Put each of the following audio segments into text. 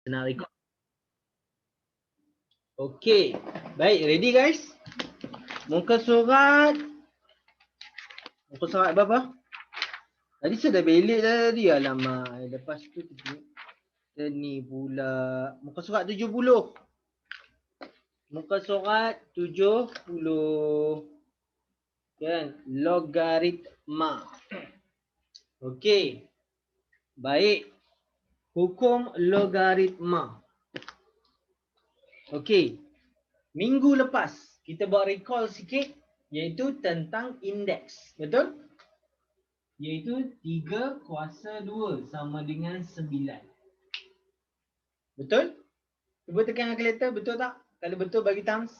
Senang record. Okey. Baik, ready guys? Muka surat. Muka surat berapa? Tadi saya dah belik tadi. Alamak. Lepas tu kita ni pula. Muka surat 70. Muka surat 70. Kan? Logaritma. Okey. Baik. Hukum logaritma. Okey. Minggu lepas kita buat recall sikit iaitu tentang indeks. Betul? Iaitu 3 kuasa 2 sama dengan 9. Betul? Cuba tekan kalkulator, betul tak? Kalau betul bagi thumbs.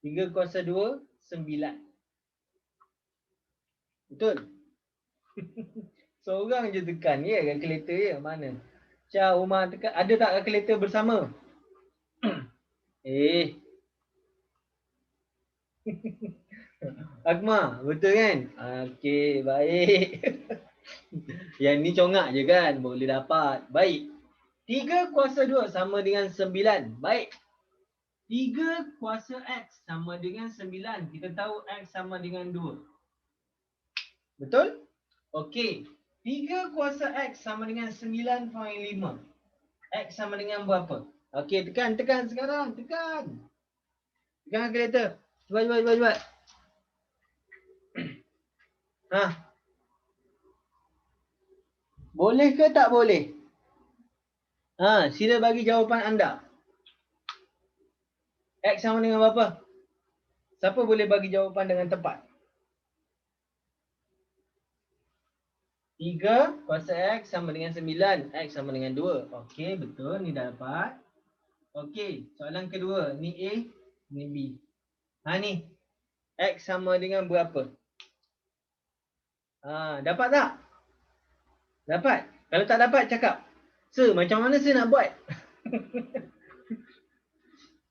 3 kuasa 2, 9. Betul? Seorang je tekan ya kalkulator ya. Mana? Syah, Umar tekan. Ada tak kalkulator bersama? Akmal, betul kan? Okey, baik. Yang ni congak je kan? Boleh dapat. Baik. 3 kuasa 2 sama dengan 9. Baik. 3 kuasa X sama dengan 9. Kita tahu X sama dengan 2. Betul? Okey. 3 kuasa X sama dengan 9.5. X sama dengan berapa? Okey, tekan sekarang. Tekan kalkulator. Cepat. Ha. Boleh ke tak boleh? Ha, sila bagi jawapan anda. X sama dengan berapa? Siapa boleh bagi jawapan dengan tepat? 3 kuasa X sama dengan 9. X sama dengan 2. Okey, betul. Ni dah dapat. Okey, soalan kedua. Ni A, ni B. Ha ni. X sama dengan berapa? Ha, dapat tak? Dapat? Kalau tak dapat, cakap. Sir, macam mana saya nak buat?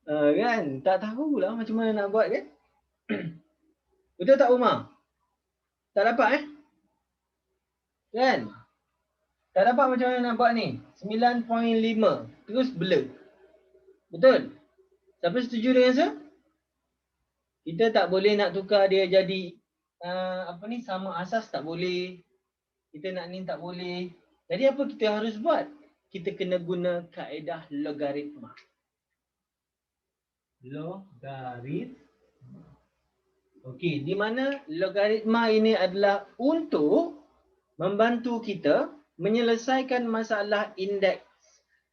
Kan? Tak tahulah macam mana nak buat kan? Betul tak Umar? Tak dapat Kan? Tak dapat macam mana nak buat ni? 9.5. Terus blur. Betul? Siapa setuju dengan saya? Kita tak boleh nak tukar dia jadi sama asas tak boleh. Kita nak ni tak boleh. Jadi apa kita harus buat? Kita kena guna kaedah logaritma. Logaritma. Okey, di mana logaritma ini adalah untuk membantu kita menyelesaikan masalah indeks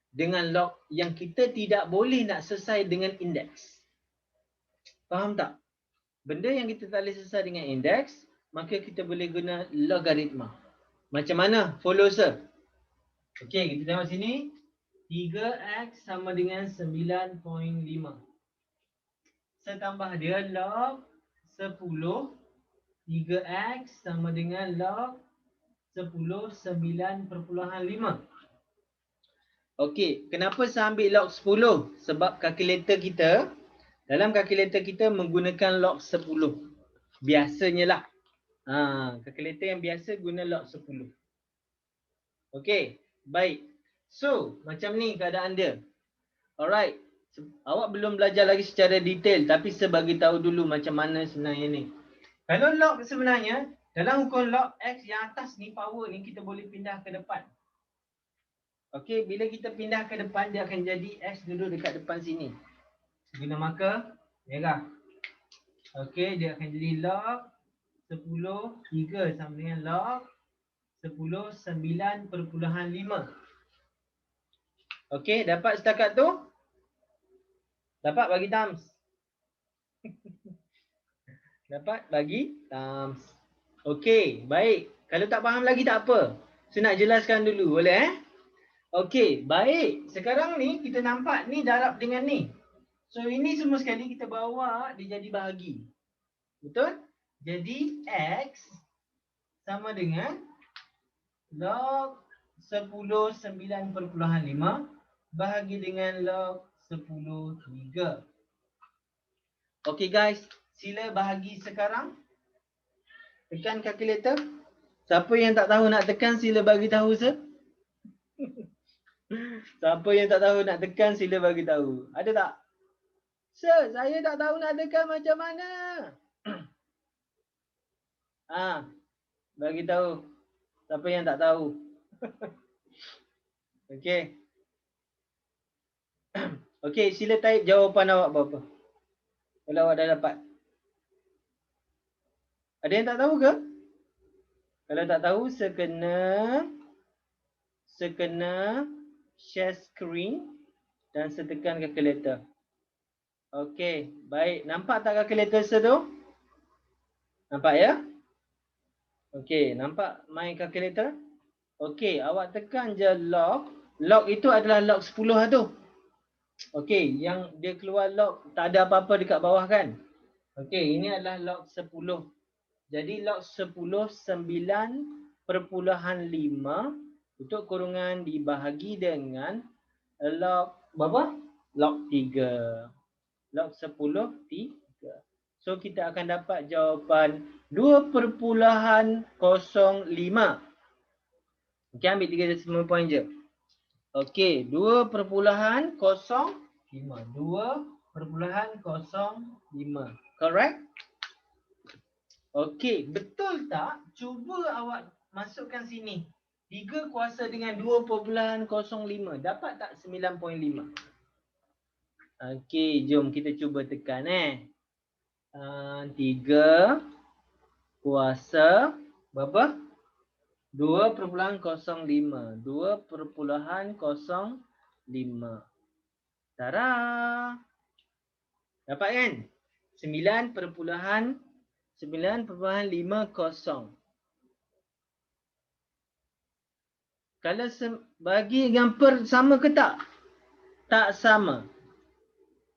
dengan log yang kita tidak boleh nak selesai dengan indeks. Faham tak? Benda yang kita tak boleh selesai dengan indeks, maka kita boleh guna logaritma. Macam mana? Follow sir. Okey, kita tengok sini. 3x sama dengan 9.5. Saya tambah dia log 10. 3x sama dengan log 10 9.5. Okey, kenapa saya ambil log 10? Sebab kalkulator kita, dalam kalkulator kita menggunakan log 10. Biasanya lah. Kalkulator yang biasa guna log 10. Okey, baik. So, macam ni keadaan dia. Alright. Awak belum belajar lagi secara detail, tapi saya bagi tahu dulu macam mana sebenarnya ni. Kalau log sebenarnya, dalam hukum log X yang atas ni, power ni kita boleh pindah ke depan. Okey, bila kita pindah ke depan, dia akan jadi X duduk dekat depan sini. Guna marker merah. Okey, dia akan jadi log 10, 3 sama dengan log 10, 9.5. Okey, dapat setakat tu? Dapat bagi thumbs. Dapat bagi thumbs. Okey, baik. Kalau tak faham lagi tak apa. Saya nak jelaskan dulu, boleh Okey, baik. Sekarang ni kita nampak ni darab dengan ni. So ini semua sekali kita bawa dia jadi bahagi. Betul? Jadi X sama dengan log 10 9.5 bahagi dengan log 10 3. Okey guys, sila bahagi sekarang. Tekan kalkulator. Siapa yang tak tahu nak tekan, sila bagi tahu saya. Siapa yang tak tahu nak tekan sila bagi tahu. Ada tak? Sir, saya tak tahu nak tekan macam mana. Bagi tahu. Siapa yang tak tahu? Okey. Okey, sila type jawapan awak berapa. Kalau awak dah dapat. Ada yang tak tahu ke? Kalau tak tahu, sekena share screen dan setekan calculator. Okey, baik. Nampak tak calculator tu? Nampak ya? Okey, nampak my calculator? Okey, awak tekan je log. Log itu adalah log 10 lah tu. Okey, yang dia keluar log tak ada apa-apa dekat bawah kan? Okey, ini adalah log 10. Jadi log 10 9.5 untuk kurungan dibahagi dengan log berapa? Log 3. Log 10 3. So kita akan dapat jawapan 2.05. Okey, ambil 3 decimal point je. Okey, 2.05. 2.05. Correct? Okey, betul tak? Cuba awak masukkan sini. 3 kuasa dengan 2.05. Dapat tak 9.5? Okey, jom kita cuba tekan 3 kuasa berapa? 2.05. 2.05. Tara. Dapat kan? 9.50. Kalau bagi dengan per sama ke tak? Tak sama.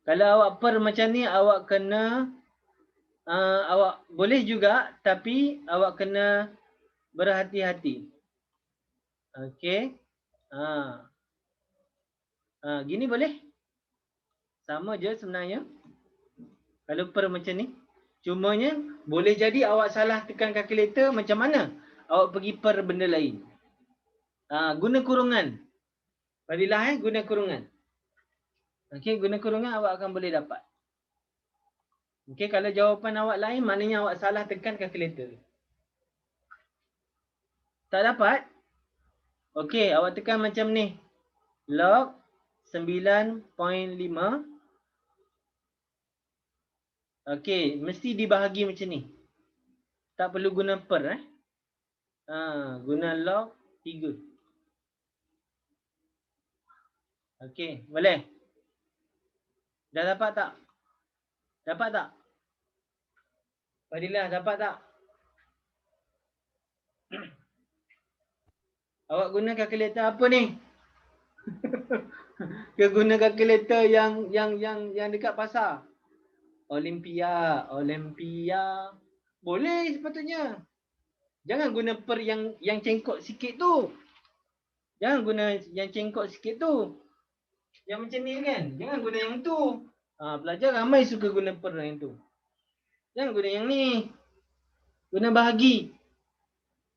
Kalau awak per macam ni, awak kena awak boleh juga, tapi awak kena berhati-hati. Okey. Gini boleh? Sama je sebenarnya. Kalau per macam ni. Cumanya boleh jadi awak salah tekan kalkulator macam mana? Awak pergi per benda lain. Guna kurungan. Fadilah guna kurungan. Okey, guna kurungan awak akan boleh dapat. Okey, kalau jawapan awak lain maknanya awak salah tekan kalkulator. Tak dapat? Okey, awak tekan macam ni. Log 9.5. Okey, mesti dibahagi macam ni. Tak perlu guna per guna log 3. Okey, boleh? Dah dapat tak? Dapat tak? Fadilah, dapat tak? Awak guna kalkulator apa ni? Ke guna kalkulator yang dekat pasar? Olympia. Boleh sepatutnya. Jangan guna per yang cengkok sikit tu. Jangan guna yang cengkok sikit tu. Yang macam ni kan? Jangan guna yang tu. Pelajar ramai suka guna per yang tu. Jangan guna yang ni. Guna bahagi.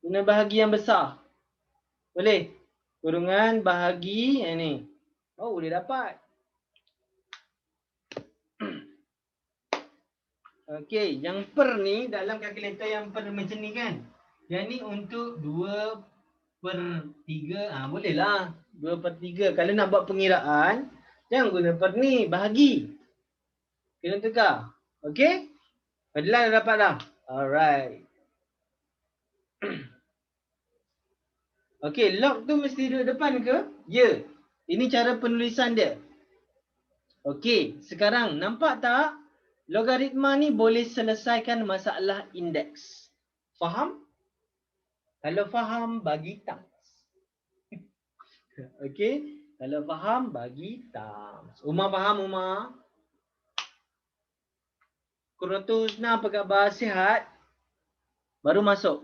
Guna bahagi yang besar. Boleh? Kurungan bahagi yang ni. Oh, boleh dapat. Okey, yang per ni dalam kalkulator yang per macam ni kan. Yang ni untuk 2/3. Boleh lah. 2/3. Kalau nak buat pengiraan, jangan guna per ni, bahagi. Kena tukar. Okey? Fadilah dah dapat dah. Alright. Okey, log tu mesti duduk depan ke? Ya. Ini cara penulisan dia. Okey, sekarang nampak tak? Logaritma ni boleh selesaikan masalah indeks. Faham? Kalau faham, bagi thumbs. Okey, kalau faham, bagi thumbs. Umar faham, Umar? Kurotu Husna, apa khabar? Sihat? Baru masuk.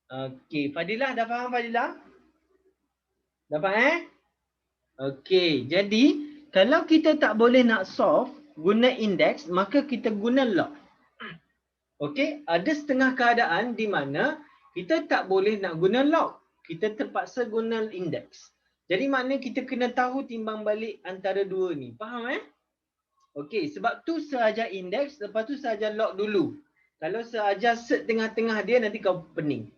Okey, Fadilah dah faham Fadilah? Dapat Okey, jadi kalau kita tak boleh nak solve guna indeks, maka kita guna log. Okey, ada setengah keadaan di mana kita tak boleh nak guna log. Kita terpaksa guna indeks. Jadi maknanya kita kena tahu timbang balik antara dua ni. Faham Okey, sebab tu seajar indeks, lepas tu seajar log dulu. Kalau seajar set tengah-tengah dia, nanti kau pening.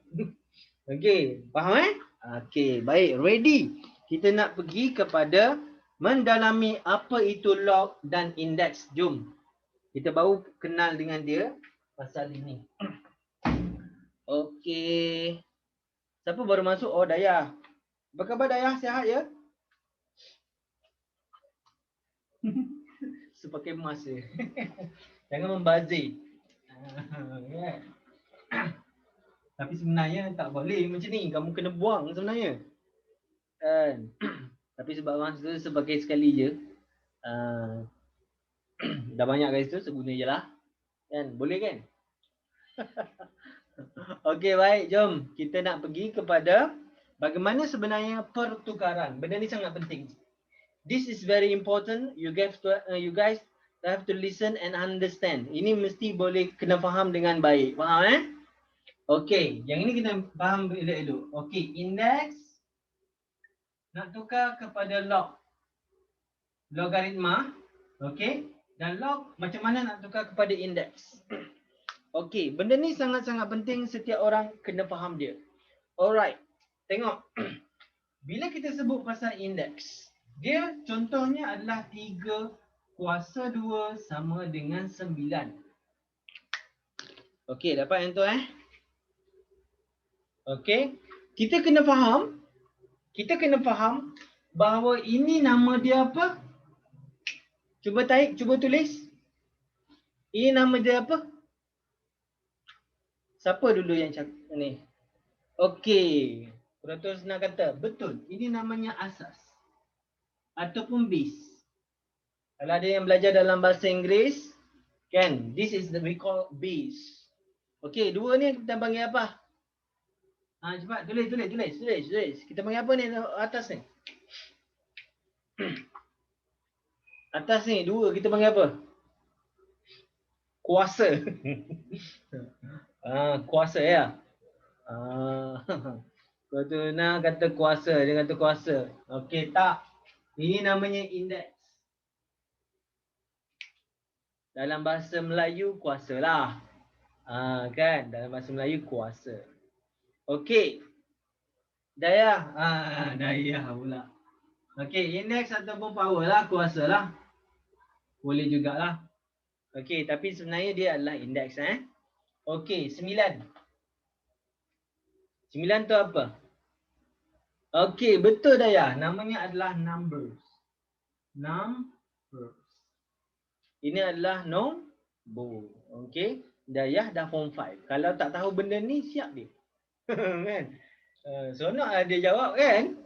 Okey, faham Okey, baik. Ready. Kita nak pergi kepada mendalami apa itu log dan indeks. Jom. Kita baru kenal dengan dia pasal ini. Okey. Siapa baru masuk? Oh, Dayah. Apa khabar Dayah? Sihat ya? Sepakai emas je. Jangan membazir. Tapi sebenarnya tak boleh macam ni. Kamu kena buang sebenarnya. Tapi sebab masa tu sebagai sekali je. Dah banyak kat situ, seguna je lah. Kan? Boleh kan? Okey, baik. Jom. Kita nak pergi kepada bagaimana sebenarnya pertukaran. Benda ni sangat penting. This is very important. You guys have to listen and understand. Ini mesti boleh kena faham dengan baik. Faham Okey, yang ini kita faham elok-elok. Okey, indeks nak tukar kepada log. Logaritma. Okey, dan log macam mana nak tukar kepada indeks. Okey, benda ni sangat-sangat penting, setiap orang kena faham dia. Alright, tengok. Bila kita sebut pasal indeks, dia contohnya adalah 3 kuasa 2 sama dengan 9. Okey, dapat yang tu Okey, kita kena faham bahawa ini nama dia apa? Cuba tulis. Ini nama dia apa? Siapa dulu yang cakap ni? Okey, Protos nak kata, betul. Ini namanya asas ataupun base. Kalau ada yang belajar dalam bahasa Inggeris, kan, this is the we call base. Okey, dua ni kita panggil apa? Cepat tulis. Kita panggil apa ni atas ni? Atas ni dua kita panggil apa? Kuasa. Kuasa ya. Kau tu nak kata kuasa, dia kata kuasa. Okey, tak. Ini namanya indeks. Dalam bahasa Melayu kuasa lah. Kan, dalam bahasa Melayu kuasa. Okey. Dayah. Dayah pula. Okey, indeks ataupun power lah, kuasa lah. Boleh jugalah. Okey, tapi sebenarnya dia adalah indeks Okey, 9. 9 tu apa? Okey, betul Dayah. Namanya adalah numbers. Numbers. Ini adalah nombor. Okey, Dayah dah form 5. Kalau tak tahu benda ni, siap dia. Kan? Seronok lah dia jawab kan?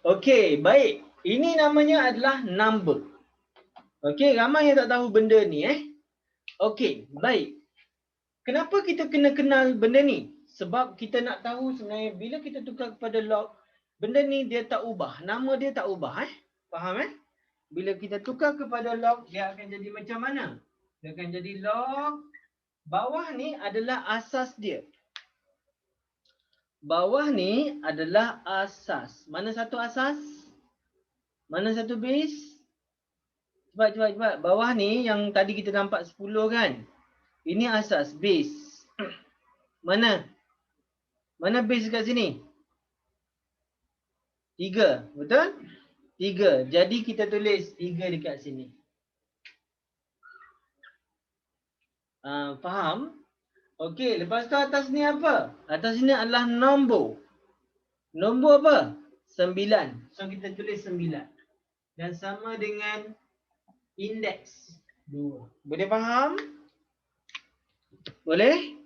Okey, baik. Ini namanya adalah number. Okey, ramai yang tak tahu benda ni Okey, baik. Kenapa kita kena kenal benda ni? Sebab kita nak tahu sebenarnya bila kita tukar kepada log, benda ni dia tak ubah. Nama dia tak ubah Faham Bila kita tukar kepada log, dia akan jadi macam mana? Dia akan jadi log. Bawah ni adalah asas dia. Bawah ni adalah asas. Mana satu asas? Mana satu base? Cepat. Bawah ni yang tadi kita nampak 10 kan? Ini asas, base. Mana? Mana base kat sini? 3, betul? 3. Jadi kita tulis 3 dekat sini. Faham? Okey, lepas tu atas ni apa? Atas ni adalah nombor. Nombor apa? 9. So kita tulis 9. Dan sama dengan indeks 2. Boleh faham? Boleh?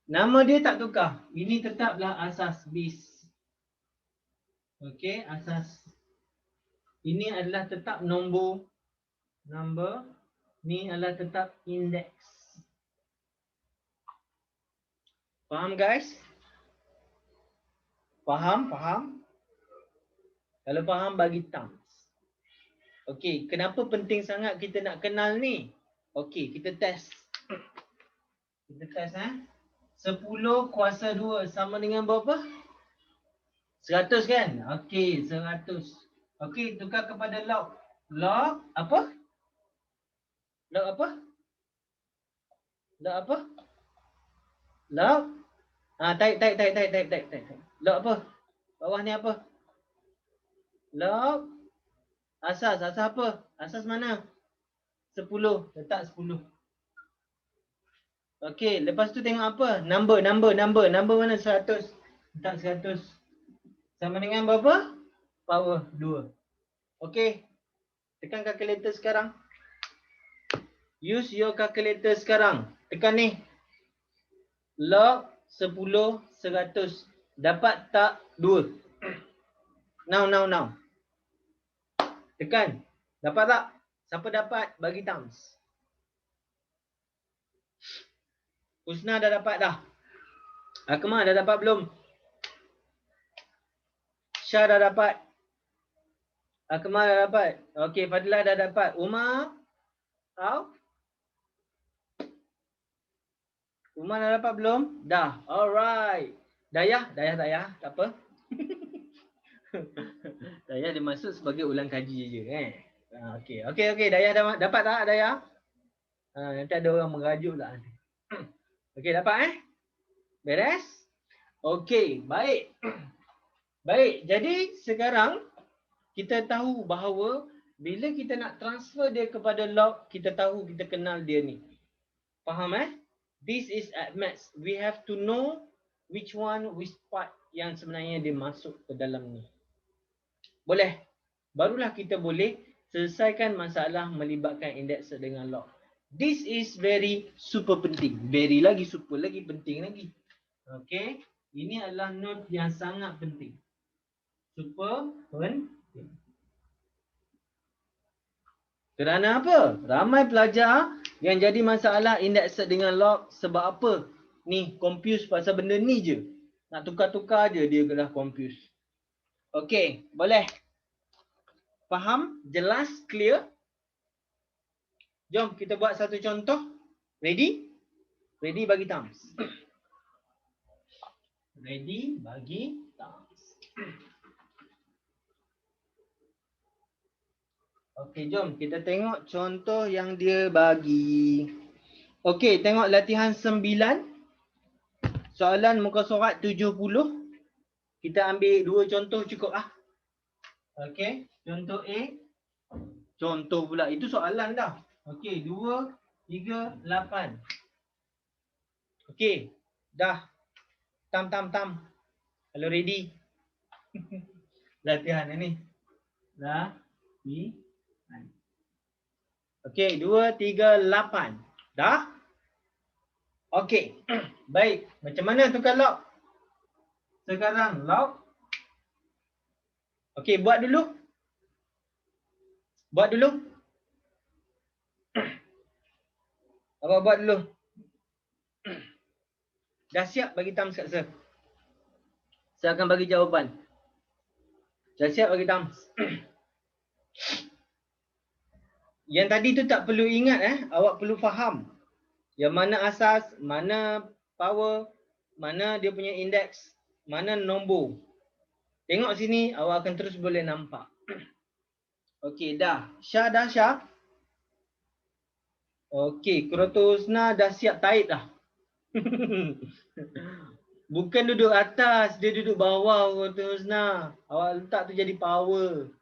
Nama dia tak tukar. Ini tetaplah asas base. Okey, asas. Ini adalah tetap nombor. Number. Ni adalah tetap indeks. Faham guys? Faham? Kalau faham bagi thumbs. Okey, kenapa penting sangat kita nak kenal ni? Okey, kita test. Kita test 10 kuasa 2 sama dengan berapa? 100 kan? Okey, 100. Okey, tukar kepada log. Log apa? Log apa? Log apa? Log. Type. Log apa? Bawah ni apa? Log. Asas apa? Asas mana? 10. Letak 10. Okey, lepas tu tengok apa? Number mana? 100. Letak 100. Sama dengan berapa? Power 2. Okey. Tekan calculator sekarang. Use your calculator sekarang. Tekan ni. Log 10 100. Dapat tak 2? Now. Tekan. Dapat tak? Siapa dapat? Bagi thumbs. Husna dah dapat dah. Akmal dah dapat belum? Syah dah dapat. Akmal dah dapat. Okey, Fadilah dah dapat. Umar? Kau? Umar dah dapat belum? Dah. Alright. Dayah tak payah. Tak apa. Dayah dia masuk sebagai ulang kaji je kan. Okey. Dayah dah dapat tak Dayah? Nanti ada orang merajuk lah. Okey, dapat Beres? Okey, baik. Baik, jadi sekarang kita tahu bahawa bila kita nak transfer dia kepada log, kita tahu, kita kenal dia ni. Faham This is at maths. We have to know which part yang sebenarnya dia masuk ke dalam ni. Boleh? Barulah kita boleh selesaikan masalah melibatkan indeks dengan log. This is very super penting. Very lagi super lagi penting lagi. Okay. Ini adalah note yang sangat penting. Super penting. Kerana apa? Ramai pelajar yang jadi masalah indeks dengan log sebab apa? Ni confuse pasal benda ni je. Nak tukar-tukar je dia dah confuse. Okey, boleh. Faham? Jelas? Clear? Jom kita buat satu contoh. Ready? Ready bagi thumbs. Ready bagi thumbs. Okey, jom kita tengok contoh yang dia bagi. Okey, tengok latihan 9. Soalan muka surat 70. Kita ambil 2 contoh cukup ah. Okey, contoh A. Contoh pula, itu soalan dah. Okey, 2, 3, 8. Okey, dah. Tam. Kalau ready. Latihan ni. Dah. Ni. Okey, 2, 3, 8. Dah? Okey. Baik. Macam mana tukar log? Sekarang log. Okey, buat dulu. Abang buat dulu. Dah siap bagi thumbs kat saya? Saya akan bagi jawapan. Dah siap bagi thumbs? Yang tadi tu tak perlu ingat awak perlu faham. Yang mana asas, mana power, mana dia punya indeks, mana nombor. Tengok sini awak akan terus boleh nampak. Okey, dah. Syah dah Syah? Okey, Kurotosna dah siap taib dah. Bukan duduk atas, dia duduk bawah Kurotosna. Awak letak tu jadi power.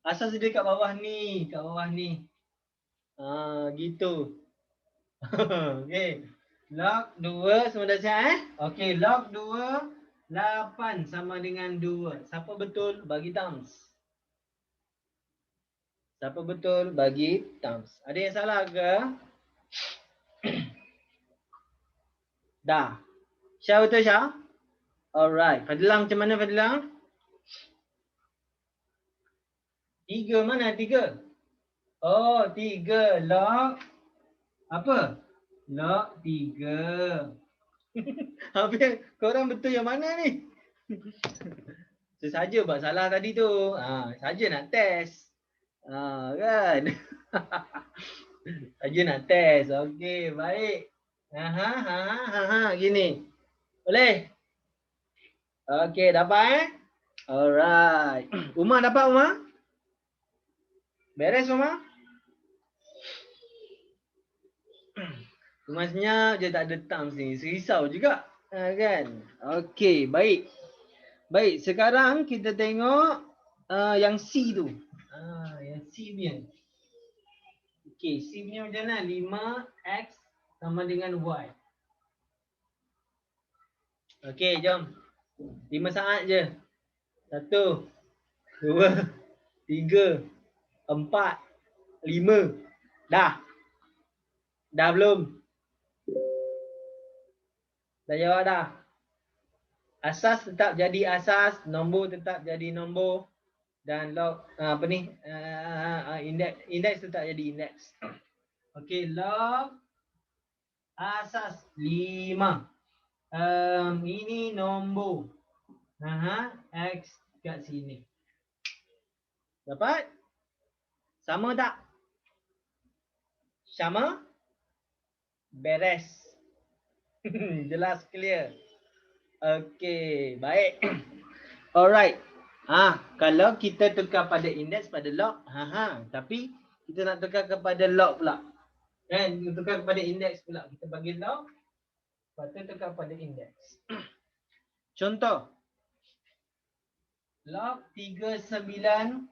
Asas dia kat bawah ni, gitu. Okey. Log 2 semua dah siap Okey, log 2 8 sama dengan 2. Siapa betul bagi thumbs? Siapa betul bagi thumbs? Ada yang salah ke? Dah. Syah betul Syah? Alright. Fadilah macam mana Fadilah? 3 mana 3? Oh, 3 log apa? Log 3. Habis korang betul yang mana ni? Saja buat salah tadi tu. Saja nak test. Kan? Saja nak test. Okey, baik. Gini. Boleh? Okey, dapat Alright. Umar dapat, Umar? Beres, Umar? Umar senyap je, tak ada thumbs ni. Risau juga. Kan? Okey, baik. Baik, sekarang kita tengok yang C tu. Yang C punya. Okey, C punya macam mana? 5X sama dengan Y. Okey, jom. 5 saat je. 1, 2, 3, 4, 5. Dah. Dah belum? Dah jawab dah? Asas tetap jadi asas, nombor tetap jadi nombor, dan log apa ni? Indeks tetap jadi indeks. Okey, log asas 5. Ini nombor. X kat sini. Dapat? Sama tak? Sama? Beres. Jelas, clear. Okey, baik. Alright. Kalau kita tukar pada indeks pada log, tapi kita nak tukar kepada log pula. Kan, kita tukar kepada indeks pula. Kita bagi log, lepas tu tukar pada indeks. Contoh. Log 39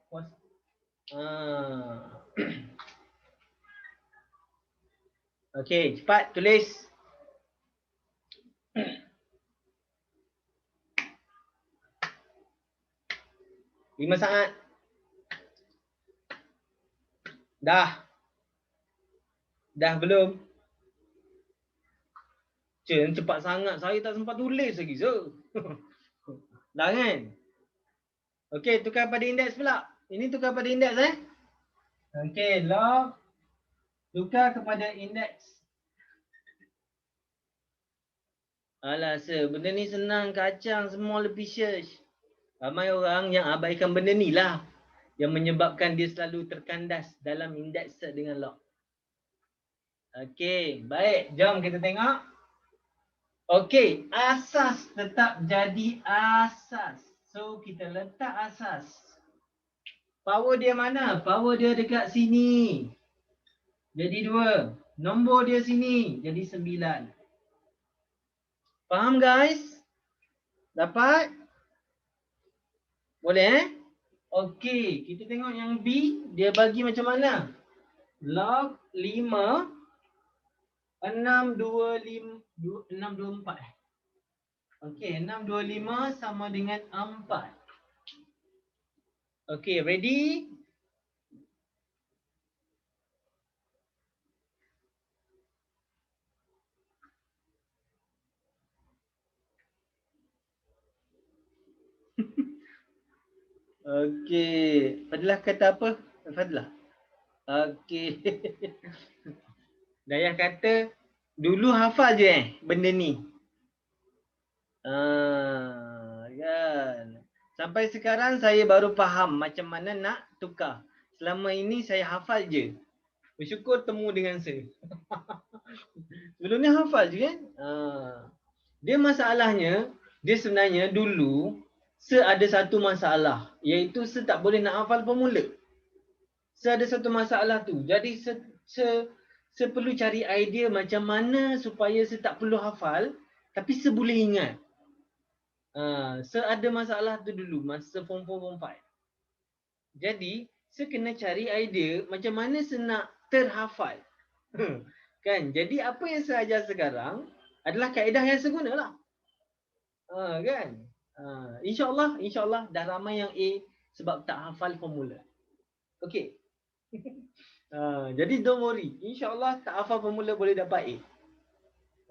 Okey, cepat tulis. 5 saat. Dah. Dah belum? Cepat sangat. Saya tak sempat tulis lagi. So. Dah kan? Okey, tukar pada indeks pula. Ini tukar pada indeks Okey, log. Tukar kepada indeks. Alah, benda ni senang kacang, small precious. Ramai orang yang abaikan benda ni lah yang menyebabkan dia selalu terkandas dalam indeks dengan log. Okey, baik. Jom kita tengok. Okey, asas tetap jadi asas. So, kita letak asas. Power dia mana? Power dia dekat sini. Jadi 2. Nombor dia sini. Jadi 9. Faham guys? Dapat? Boleh Okey, kita tengok yang B. Dia bagi macam mana? Log 5 625 624. Okey, 625 sama dengan 4. Okey, ready? Okey, Fadlah kata apa? Fadlah. Okey. Dayah kata dulu hafal je benda ni. Kan. Sampai sekarang saya baru faham macam mana nak tukar. Selama ini saya hafal je. Bersyukur temu dengan saya. Sebelum ni hafal je kan? Dia masalahnya, dia sebenarnya dulu ada satu masalah, iaitu tak boleh nak hafal formula. Ada satu masalah tu. Jadi perlu cari idea macam mana supaya tak perlu hafal tapi boleh ingat. Ada masalah tu dulu masa form 4, form 5. Jadi kena cari idea macam mana nak terhafal. Kan? Jadi apa yang saya ajar sekarang adalah kaedah yang segunalah. Kan? InsyaAllah dah ramai yang A sebab tak hafal formula. Okey. Jadi don't worry. InsyaAllah tak hafal formula boleh dapat A.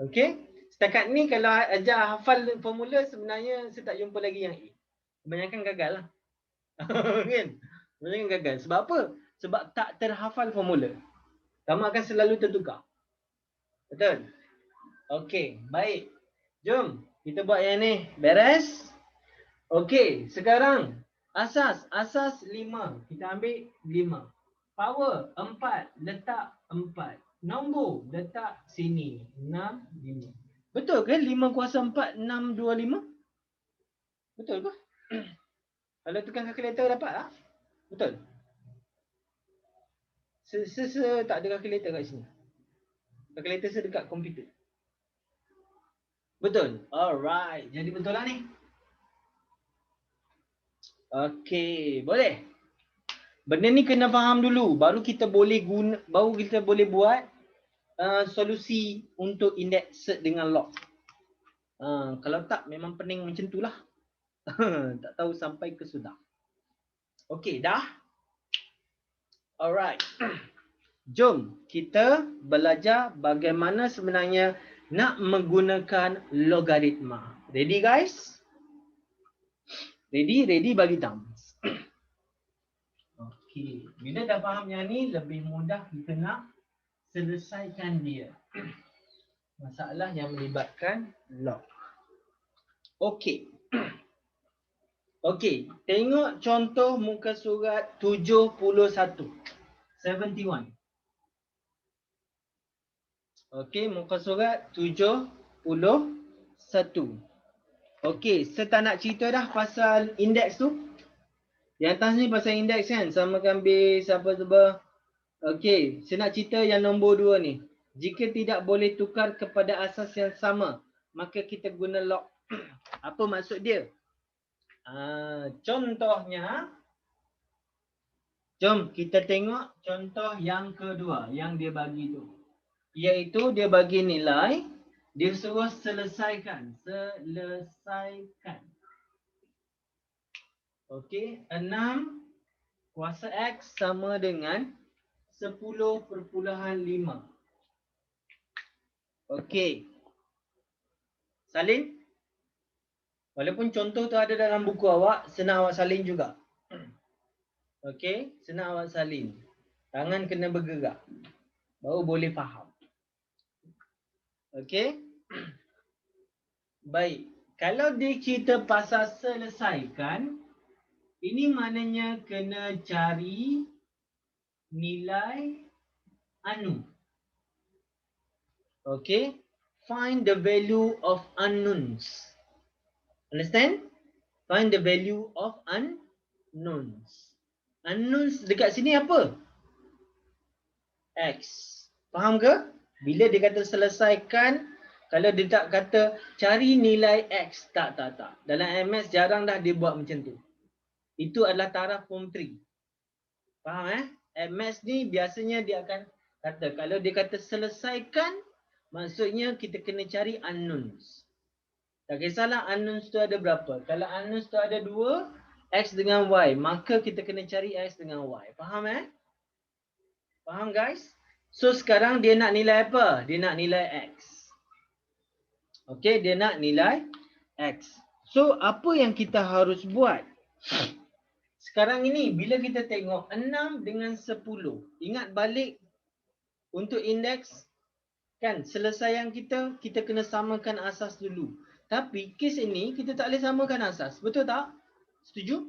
Okey. Setakat ni kalau ajar hafal formula sebenarnya saya tak jumpa lagi yang A. Kebanyakan gagal lah. Kan? Kebanyakan gagal. Sebab apa? Sebab tak terhafal formula. Kamu akan selalu tertukar. Betul? Okey. Baik. Jom. Kita buat yang ni. Beres? Okey. Sekarang. Asas 5. Kita ambil 5. Power 4. Letak 4. Nombor letak sini. 6, 5. Betul ke 5 kuasa 4, 6, 2, 5? Betul ke? Kalau tekan kalkulator dapat tak? Betul? Tak ada kalkulator kat sini. Kalkulator dekat komputer. Betul? Alright. Jadi betul lah ni. Okey, boleh. Benda ni kena faham dulu. Baru kita boleh buat solusi untuk indeks search dengan log. Kalau tak memang pening macam tu lah. Tak tahu sampai ke sudah. Okey, dah? Alright. Jom kita belajar bagaimana sebenarnya nak menggunakan logaritma. Ready guys? Ready bagi thumbs. Okey, bila dah faham yang ni lebih mudah kita nak selesaikan dia. Masalah yang melibatkan log. Okey. Okey, tengok contoh muka surat 71. 71. Okey, muka surat 71. Okey, saya tak nak cerita dah pasal indeks tu. Yang atas ni pasal indeks kan, samakan base apa-apa. Okey, saya nak cerita yang nombor 2 ni. Jika tidak boleh tukar kepada asas yang sama, maka kita guna log. Apa maksud dia? Contohnya, jom kita tengok contoh yang kedua yang dia bagi tu. Iaitu dia bagi nilai, dia suruh selesaikan. Okey, 6 kuasa X sama dengan 10.5. Okey. Salin? Walaupun contoh tu ada dalam buku awak, senang awak salin juga. Okey, senang awak salin. Tangan kena bergerak. Baru boleh faham. Okey? Baik. Kalau dia cerita pasal selesaikan, ini maknanya kena cari nilai anu. Okey? Find the value of unknowns. Understand? Find the value of unknowns. Unknowns dekat sini apa? X. Faham ke? Bila dia kata selesaikan, kalau dia tak kata cari nilai X. Tak. Dalam MS jarang dah dia buat macam tu. Itu adalah taraf form 3. Faham MS ni biasanya dia akan kata, kalau dia kata selesaikan, maksudnya kita kena cari unknowns. Tak kisahlah unknowns tu ada berapa. Kalau unknowns tu ada 2, X dengan Y, maka kita kena cari X dengan Y. Faham Faham guys? So sekarang dia nak nilai apa? Dia nak nilai X. Okey, dia nak nilai X. So apa yang kita harus buat? Sekarang ini bila kita tengok 6 dengan 10. Ingat balik untuk indeks kan, selesaian kita kena samakan asas dulu. Tapi kes ini kita tak boleh samakan asas. Betul tak? Setuju?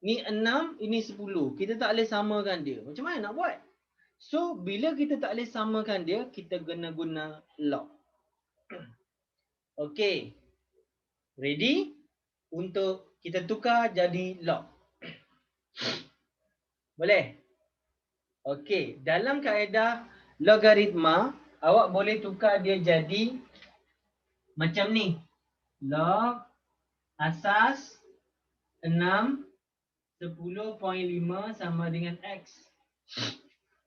Ni 6, ini 10. Kita tak boleh samakan dia. Macam mana nak buat? So, bila kita tak boleh samakan dia, kita kena guna log. Okey. Ready? Untuk kita tukar jadi log. Boleh? Okey. Dalam kaedah logaritma, awak boleh tukar dia jadi macam ni. Log asas 6 10.5 sama dengan X.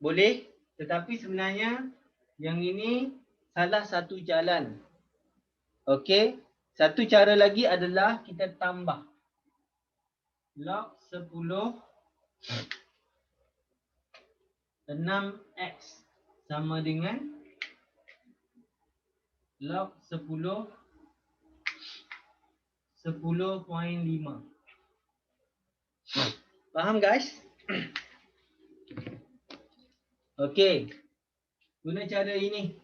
Boleh? Tetapi sebenarnya yang ini salah satu jalan. Okey. Satu cara lagi adalah kita tambah. Log 10 6X sama dengan log 10 10.5. Faham guys? Okey. Guna cara ini.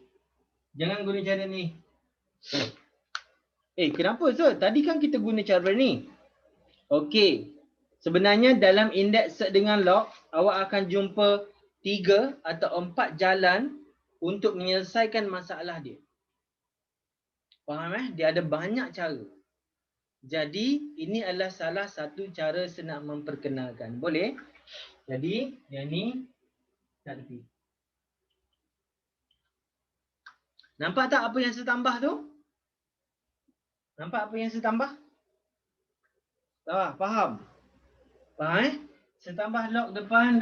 Jangan guna cara ni. Kenapa Zul? Tadi kan kita guna cara ni. Okey. Sebenarnya dalam indeks search dengan log, awak akan jumpa 3 atau 4 jalan untuk menyelesaikan masalah dia. Faham Dia ada banyak cara. Jadi ini adalah salah satu cara saya nak memperkenalkan. Boleh? Jadi yang ni tak tepi. Nampak tak apa yang saya tambah tu? Nampak apa yang saya tambah? Faham? Faham Saya tambah log depan.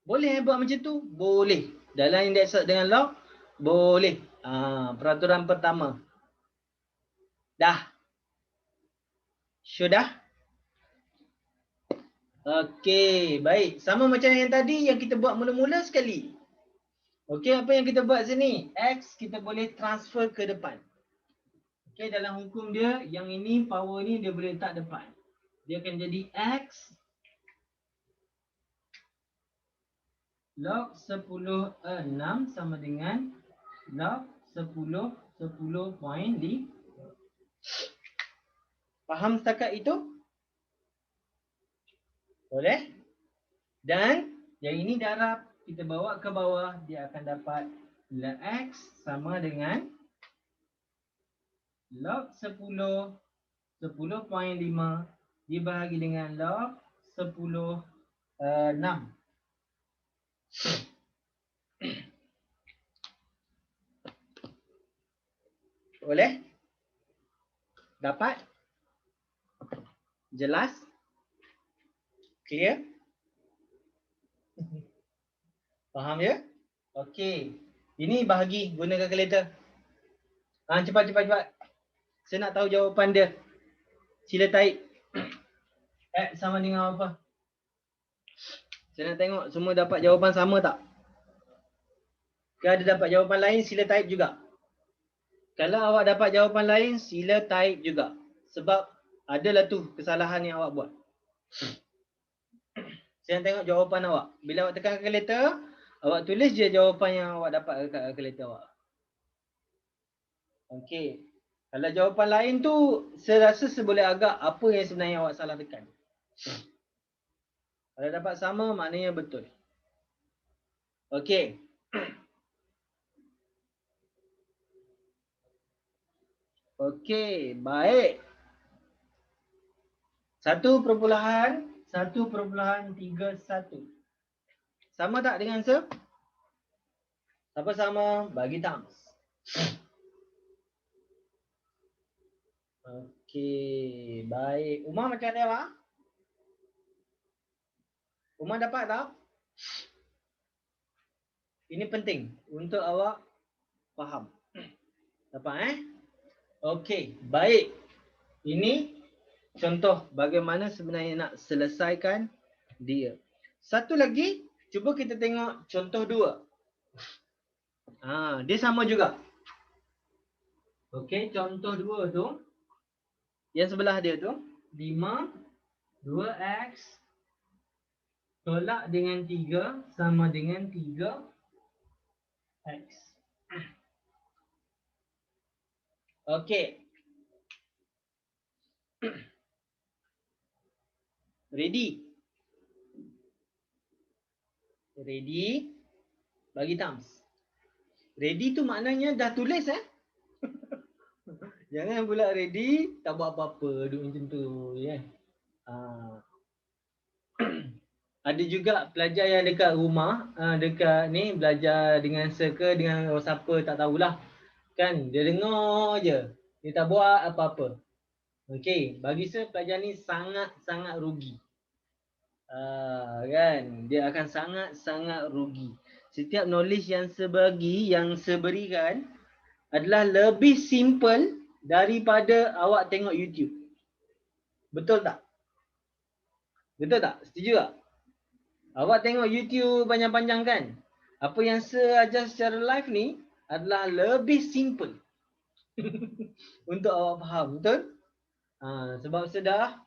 Boleh buat macam tu? Boleh. Dalam index dengan log? Boleh. Peraturan pertama. Dah. Sudah? Okey, baik. Sama macam yang tadi yang kita buat mula-mula sekali. Okey, apa yang kita buat sini? X kita boleh transfer ke depan. Okey, dalam hukum dia, yang ini power ni dia boleh letak depan. Dia akan jadi X log 10 6 sama dengan log 10 10.5. Faham setakat itu? Boleh? Dan yang ini darab kita bawa ke bawah, dia akan dapat X sama dengan log 10 10.5 dibahagi dengan log 10 6. Boleh? Dapat? Jelas? Clear? Faham ya? Okey. Ini bahagi guna kalkulator. Cepat. Saya nak tahu jawapan dia. Sila type. X sama dengan apa? Saya nak tengok semua dapat jawapan sama tak? Kalau ada dapat jawapan lain, sila type juga. Kalau awak dapat jawapan lain, sila type juga. Sebab adalah tu kesalahan yang awak buat. Saya nak tengok jawapan awak. Bila awak tekan kalkulator, awak tulis je jawapan yang awak dapat kat kalkulator awak. Okey. Kalau jawapan lain tu, saya rasa saya boleh agak apa yang sebenarnya awak salah tekan. Kalau dapat sama, maknanya betul. Okey. Okey, baik. 1.31. Sama tak dengan se? Siapa sama? Bagi thumbs. Okey, baik. Umar macam mana, Pak? Umar dapat tak? Ini penting untuk awak faham. Dapat Okey, baik. Ini contoh bagaimana sebenarnya nak selesaikan dia. Satu lagi, cuba kita tengok contoh 2. Dia sama juga. Okey, contoh 2 tu, yang sebelah dia tu, 5, 2x tolak dengan 3 sama dengan 3x. Okey. Ready? Ready? Bagi thumbs. Ready tu maknanya dah tulis Jangan pula ready, tak buat apa-apa, duduk macam tu ya. Ada juga pelajar yang dekat rumah, dekat ni belajar dengan circle dengan siapa tak tahulah. Kan dia dengar je. Dia tak buat apa-apa. Okey, bagi saya pelajar ni sangat-sangat rugi. Kan dia akan sangat-sangat rugi. Setiap knowledge yang saya berikan adalah lebih simple daripada awak tengok YouTube. Betul tak? Betul tak? Setuju tak? Awak tengok YouTube panjang-panjang kan? Apa yang saya ajar secara live ni adalah lebih simple untuk awak faham, betul? Sebab saya dah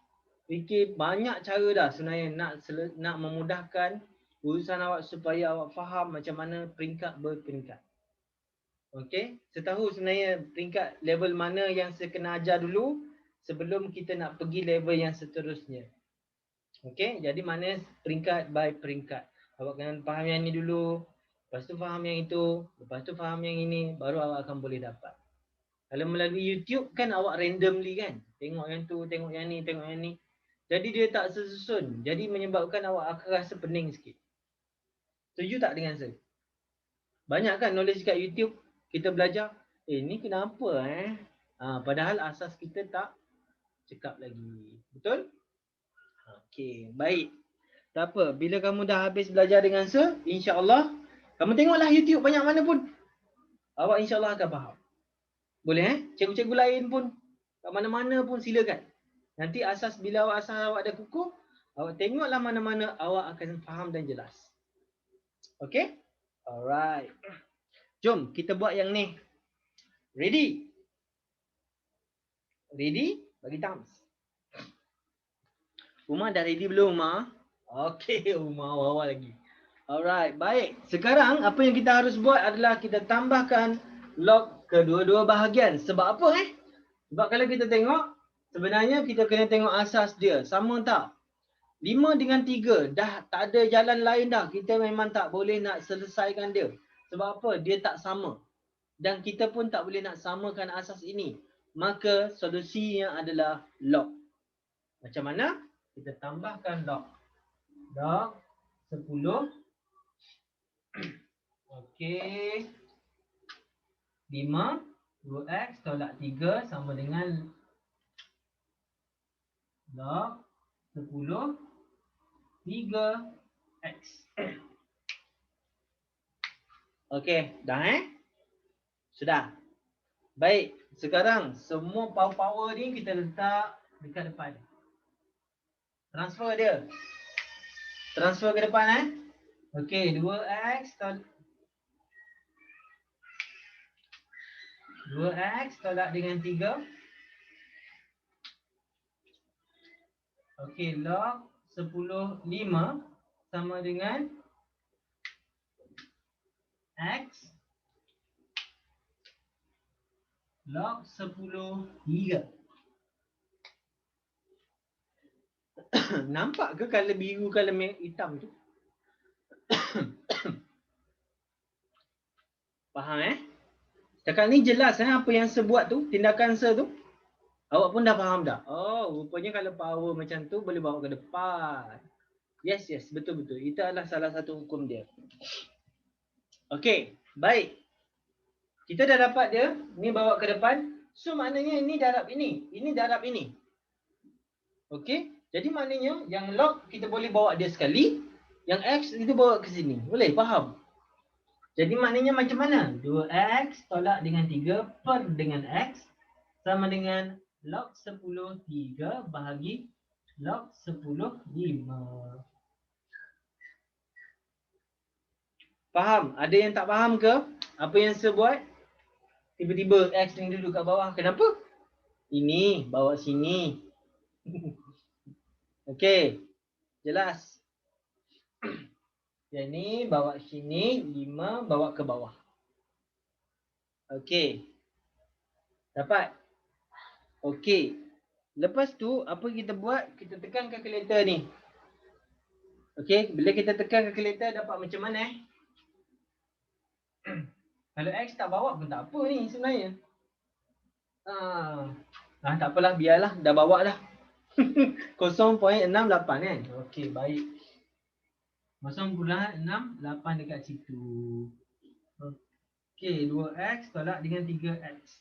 fikir banyak cara dah sebenarnya nak memudahkan urusan awak supaya awak faham macam mana peringkat berperingkat. Okey, saya tahu sebenarnya peringkat level mana yang saya kena ajar dulu sebelum kita nak pergi level yang seterusnya. Okey, jadi mana peringkat by peringkat. Awak kena faham yang ni dulu, lepas tu faham yang itu, lepas tu faham yang ini, baru awak akan boleh dapat. Kalau melalui YouTube kan awak randomly kan. Tengok yang tu, tengok yang ni, tengok yang ni. Jadi dia tak tersusun. Jadi menyebabkan awak akan rasa pening sikit. Setuju tak dengan saya? Banyak kan knowledge kat YouTube. Kita belajar. Ni kenapa padahal asas kita tak cekap lagi. Betul? Okey, baik. Tak apa. Bila kamu dah habis belajar dengan saya, insya-Allah kamu tengoklah YouTube banyak mana pun. Awak insya-Allah akan faham. Boleh Cikgu-cikgu lain pun kat mana-mana pun silakan. Nanti asas bila asas awak dah kukuh, awak tengoklah mana-mana awak akan faham dan jelas. Okey? Alright. Jom kita buat yang ni. Ready? Ready? Bagi thumbs. Umar dah ready belum, Umar? Okey, Umar awal lagi. Alright, baik. Sekarang apa yang kita harus buat adalah kita tambahkan log kedua-dua bahagian. Sebab apa Sebab kalau kita tengok, sebenarnya kita kena tengok asas dia. Sama tak? 5 dengan 3 dah tak ada jalan lain dah. Kita memang tak boleh nak selesaikan dia. Sebab apa? Dia tak sama. Dan kita pun tak boleh nak samakan asas ini. Maka solusinya adalah log. Macam mana? Kita tambahkan log. Log 10. Okey. 5. 2x tolak 3 sama dengan log 10 3x. Okey, dah Sudah. Baik, sekarang semua power-power ni kita letak dekat depan. Transfer dia. Transfer ke depan Okey, 2x tolak dengan 3. Okey, log 10 5 sama dengan x log 10 3. Nampak ke color biru, color hitam tu? Faham Setakat ni jelas apa yang saya buat tu, tindakan saya tu? Awak pun dah faham dah? Oh, rupanya kalau power macam tu boleh bawa ke depan. Yes, betul-betul. Itu adalah salah satu hukum dia. Okey, baik. Kita dah dapat dia, ni bawa ke depan. So maknanya ini darab ini darab ini. Okey, jadi maknanya yang log kita boleh bawa dia sekali, yang x itu bawa ke sini. Boleh faham? Jadi maknanya macam mana? 2x tolak dengan 3 per dengan x sama dengan log 10 3 bahagi log 10 5. Faham? Ada yang tak faham ke? Apa yang saya buat? Tiba-tiba x ni duduk kat bawah. Kenapa? Ini bawa sini. Okey. Jelas. Yang ni bawa sini, 5 bawa ke bawah. Okey. Dapat? Okey. Lepas tu apa kita buat? Kita tekan kalkulator ni. Okey, bila kita tekan kalkulator dapat macam mana Kalau x tak bawa pun tak apa ni sebenarnya. Tak apalah, biarlah, dah bawa dah. 0.68 Okey, baik. 0.68 dekat situ. Okey, 2x tolak dengan 3x.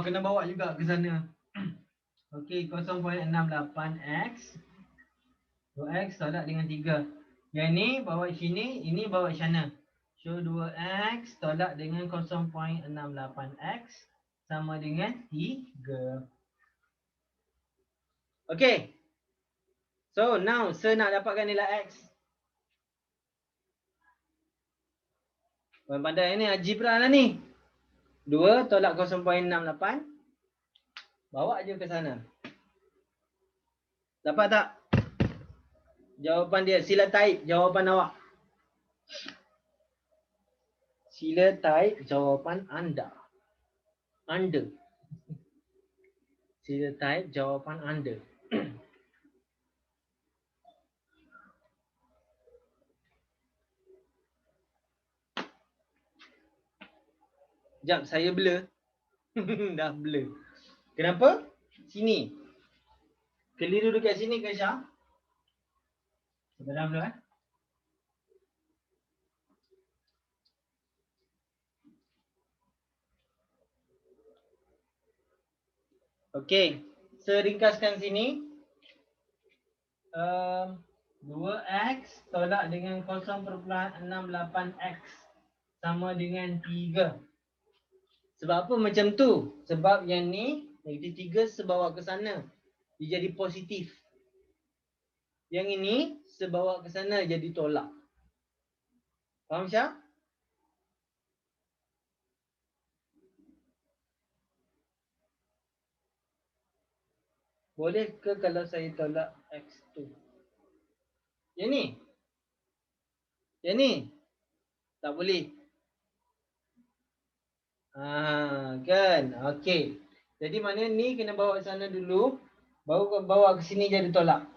Kena bawa juga ke sana. Okey, 0.68x. 2x tolak dengan 3. Yang ni bawa sini, ini bawa sana. So 2x tolak dengan 0.68x sama dengan 3. Okey. So now saya nak dapatkan nilai x. Pandai ni algebra lah ni. 2 tolak 0.68. Bawa je ke sana. Dapat tak? Jawapan dia. Sila type jawapan awak. Sila type jawapan anda. Sila type jawapan anda. Sekejap, saya blur. Dah blur. Kenapa? Sini. Keliru dekat sini ke Syah? Sebentar dulu Okey. Seringkaskan sini. 2x tolak dengan 0.68x sama dengan 3. Sebab apa macam tu? Sebab yang ni negatif 3 sebawa ke sana. Dia jadi positif. Yang ini sebawa ke sana jadi tolak. Faham Syah? Boleh ke kalau saya tolak x2? Yang ni? Yang ni? Tak boleh. Kan? Okey. Jadi mana ni kena bawa ke sana dulu. Baru bawa ke sini jadi tolak.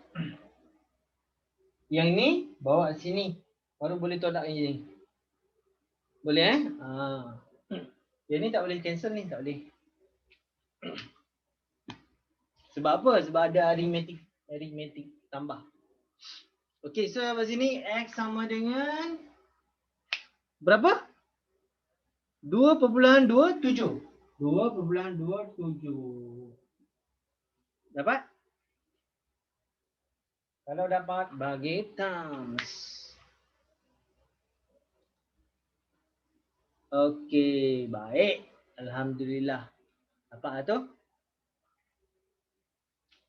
Yang ni bawa ke sini. Baru boleh tolak yang ni. Boleh Yang ni tak boleh cancel ni. Tak boleh. Sebab apa? Sebab ada aritmetik tambah. Okey, so apa sini x sama dengan berapa? 2.27. 2.27. Dapat? Kalau dapat, bagi thumbs. Okey, baik. Alhamdulillah. Apa tu?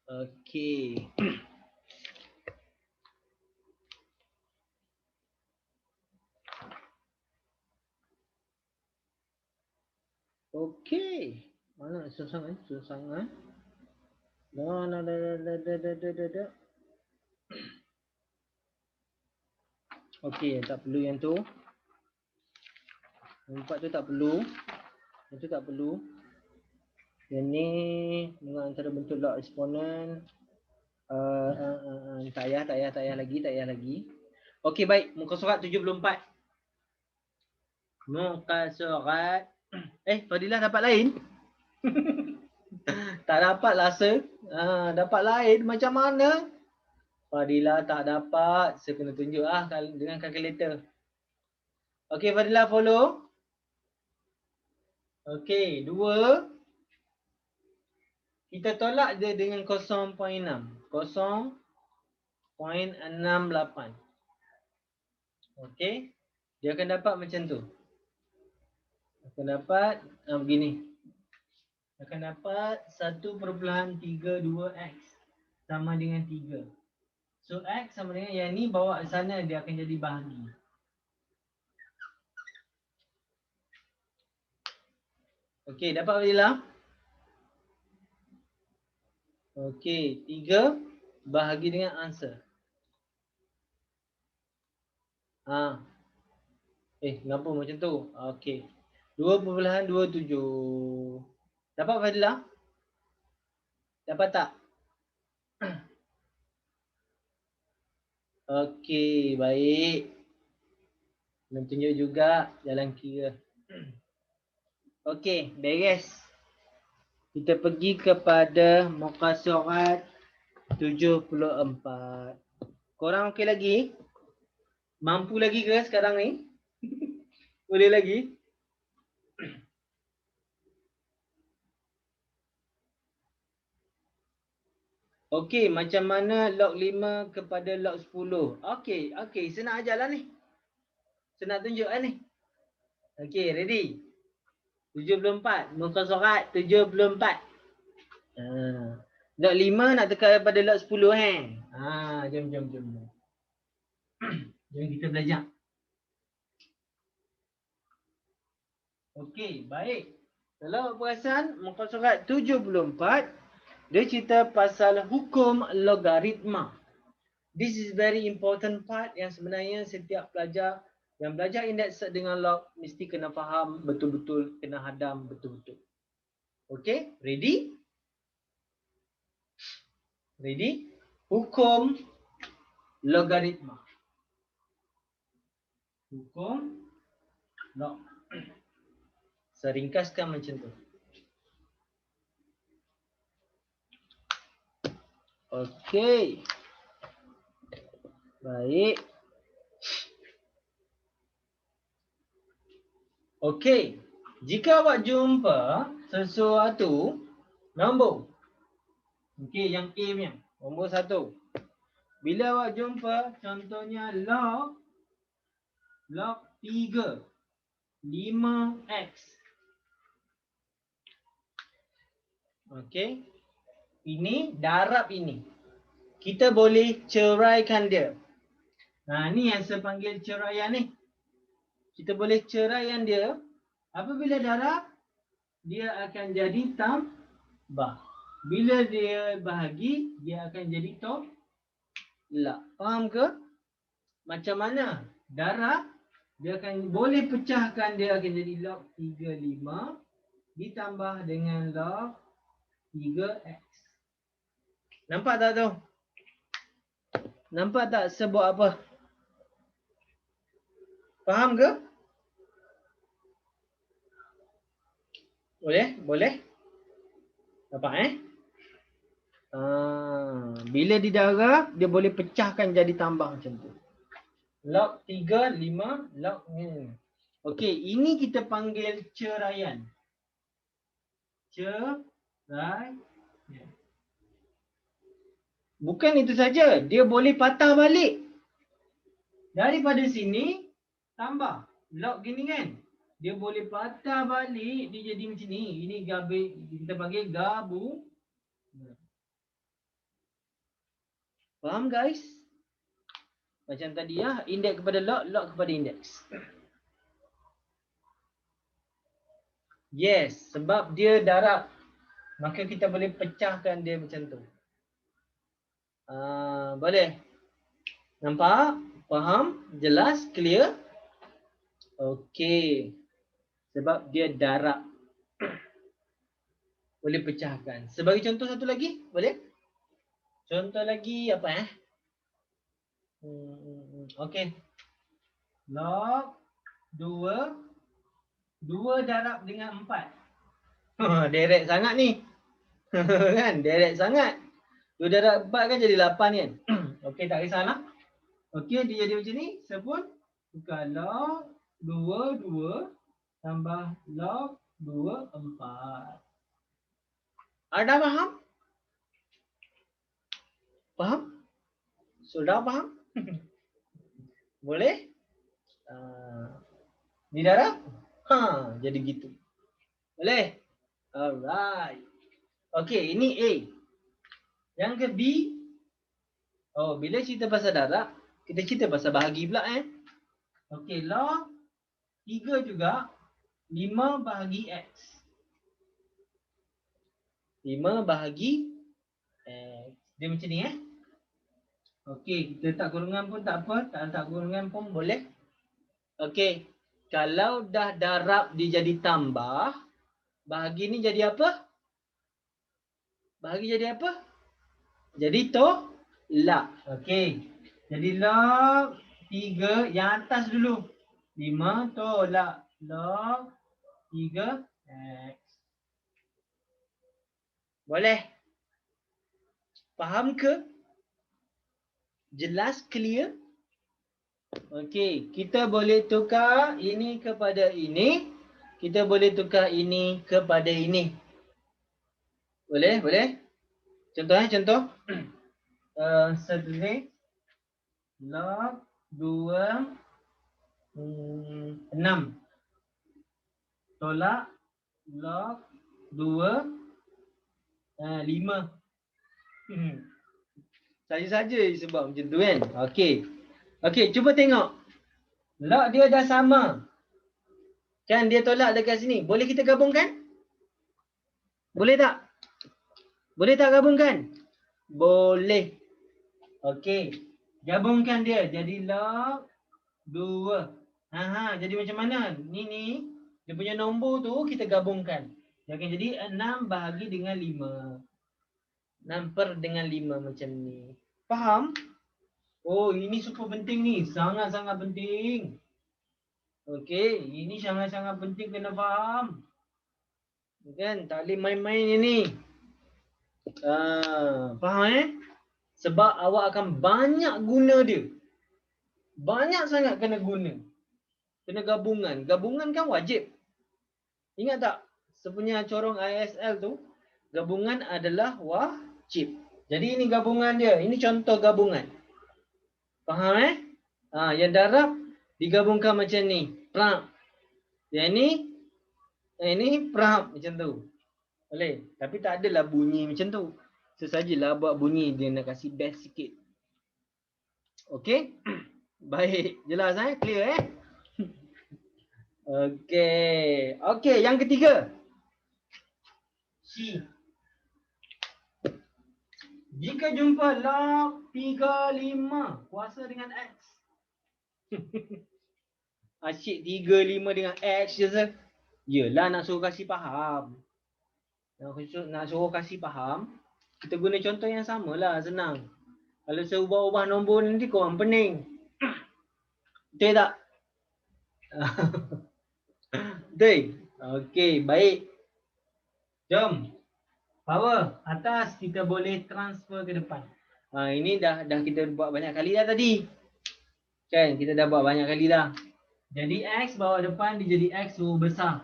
Okey. Okey. Mana susah kan? Susah kan? Dah. Okey, tak perlu yang tu. Yang 4 tu tak perlu. Yang tu tak perlu. Yang ni dengan antara bentuk log eksponen. Tak payah lagi. Okey, baik. Muka surat 74. Muka surat. Fadilah dapat lain? Tak dapat lah, sir. Dapat lain macam mana? Fadilah tak dapat. Saya kena tunjuk dengan kalkulator. Okey, Fadilah follow. Okey, 2. Kita tolak dia dengan 0.6. 0.68. Okey. Dia akan dapat macam tu. Akan dapat begini. Akan dapat 1.32x sama dengan 3. So x sama dengan yang ni bawa ke sana, dia akan jadi bahagi. Okey, dapat Fadilah? Okey, 3 bahagi dengan answer. Kenapa macam tu? Okey. 2.27. Dapat Fadilah? Dapat tak? Okey, baik. Nak tunjuk juga jalan kira. Okey, beres. Kita pergi kepada muka surat 74. Korang okey lagi? Mampu lagi ke sekarang ni? Boleh lagi? Okey, macam mana log 5 kepada log 10? Okey, saya nak ajar lah ni. Saya nak tunjuk lah ni. Okey, ready? 74, muka surat 74. Log 5 nak tekan pada log 10 Jom. Jom kita belajar. Okey, baik. Kalau perasan muka surat 74, dia cerita pasal hukum logaritma. This is very important part yang sebenarnya setiap pelajar yang belajar indeks dengan log mesti kena faham betul-betul, kena hadam betul-betul. Okey, ready? Ready? Hukum logaritma. Hukum log. Saya ringkaskan macam tu. Okey. Baik. Okey. Jika awak jumpa sesuatu nombor. Okey, yang A punya. Nombor 1. Bila awak jumpa contohnya log 3 5x. Okey. Ini darab ini. Kita boleh ceraikan dia. Nah, ni yang saya panggil ceraian ni. Kita boleh ceraikan dia. Apabila darab, dia akan jadi tambah. Bila dia bahagi, dia akan jadi tolak. Faham ke? Macam mana? Darab, dia akan boleh pecahkan, dia akan jadi log 35 ditambah dengan log 3x. Nampak tak tu? Nampak tak sebab apa? Faham ke? Boleh? Boleh? Nampak bila didarab, dia boleh pecahkan jadi tambah macam tu. Log 3, 5, log ni. Okey, ini kita panggil ceraian. Ceraian. Bukan itu saja, dia boleh patah balik. Daripada sini, tambah. Log gini kan? Dia boleh patah balik, dia jadi macam ni. Ini kita panggil gabung. Faham guys? Macam tadi ya, indeks kepada log, log kepada indeks. Yes, sebab dia darab. Maka kita boleh pecahkan dia macam tu. Boleh? Nampak? Faham? Jelas? Clear? Okey. Sebab dia darab. Boleh pecahkan. Sebagai contoh satu lagi, boleh? Contoh lagi apa Okey. Log 2 darab dengan 4. Direct sangat ni. Kan? Direct sangat. 2 darab 4 kan jadi 8 kan? Okey, tak kisahlah. Okey, dia jadi macam ni. Saya pun tukar log 2 tambah log 2 4. Ada faham? Faham? Sudah faham? Boleh? Di darab? Jadi gitu. Boleh? Alright. Okey, ini A. Yang ke B. Oh, bila cerita pasal darab, kita cerita pasal bahagi pula Okey, log 3 juga 5 bahagi X. 5 bahagi X. Dia macam ni Okey, kita tak kurungan pun tak apa. Tak kurungan pun boleh. Okey, kalau dah darab dia jadi tambah, bahagi ni jadi apa? Bahagi jadi apa? Jadi tolak. Okey. Jadi log 3 yang atas dulu. 5 tolak log 3 X. Boleh? Faham ke? Jelas? Clear? Okey, kita boleh tukar ini kepada ini. Kita boleh tukar ini kepada ini. Boleh? Boleh? Contoh Seterusnya log 2 6 tolak log 2 5. Saja-saja sebab macam tu kan. Okey. Okey, cuba tengok. Log dia dah sama. Kan dia tolak dekat sini. Boleh kita gabungkan? Boleh tak? Boleh tak gabungkan? Boleh. Okey. Gabungkan dia jadi log 2. Jadi macam mana? Ni dia punya nombor tu kita gabungkan. Dia akan jadi 6 bahagi dengan 5. 6 per dengan 5 macam ni. Faham? Oh, ini super penting ni. Sangat-sangat penting. Okey, ini sangat-sangat penting kena faham. Kan tak boleh main-main ni. Faham Sebab awak akan banyak guna dia. Banyak sangat kena guna. Kena gabungan. Gabungan kan wajib. Ingat tak? Sepunya corong ISL tu, gabungan adalah wajib. Jadi ini gabungan dia. Ini contoh gabungan. Faham yang darab digabungkan macam ni. Prap. Yang ini prap macam tu. Boleh. Tapi tak adalah bunyi macam tu. Sesajalah buat bunyi dia nak kasih best sikit. Okey. Baik. Jelas Clear Okey. Okey, yang ketiga. C. Jika jumpa log 35 kuasa dengan X. Asyik 35 dengan X je sah. Yelah nak suruh kasih faham. Nak suruh kasih faham, kita guna contoh yang sama lah, senang. Kalau saya ubah-ubah nombor nanti korang pening. Betul tak? Betul? Okey, baik. Jom. Power atas kita boleh transfer ke depan. Ini dah kita buat banyak kali dah tadi. Kan kita dah buat banyak kali dah. Jadi X bawa depan dia jadi X suruh besar.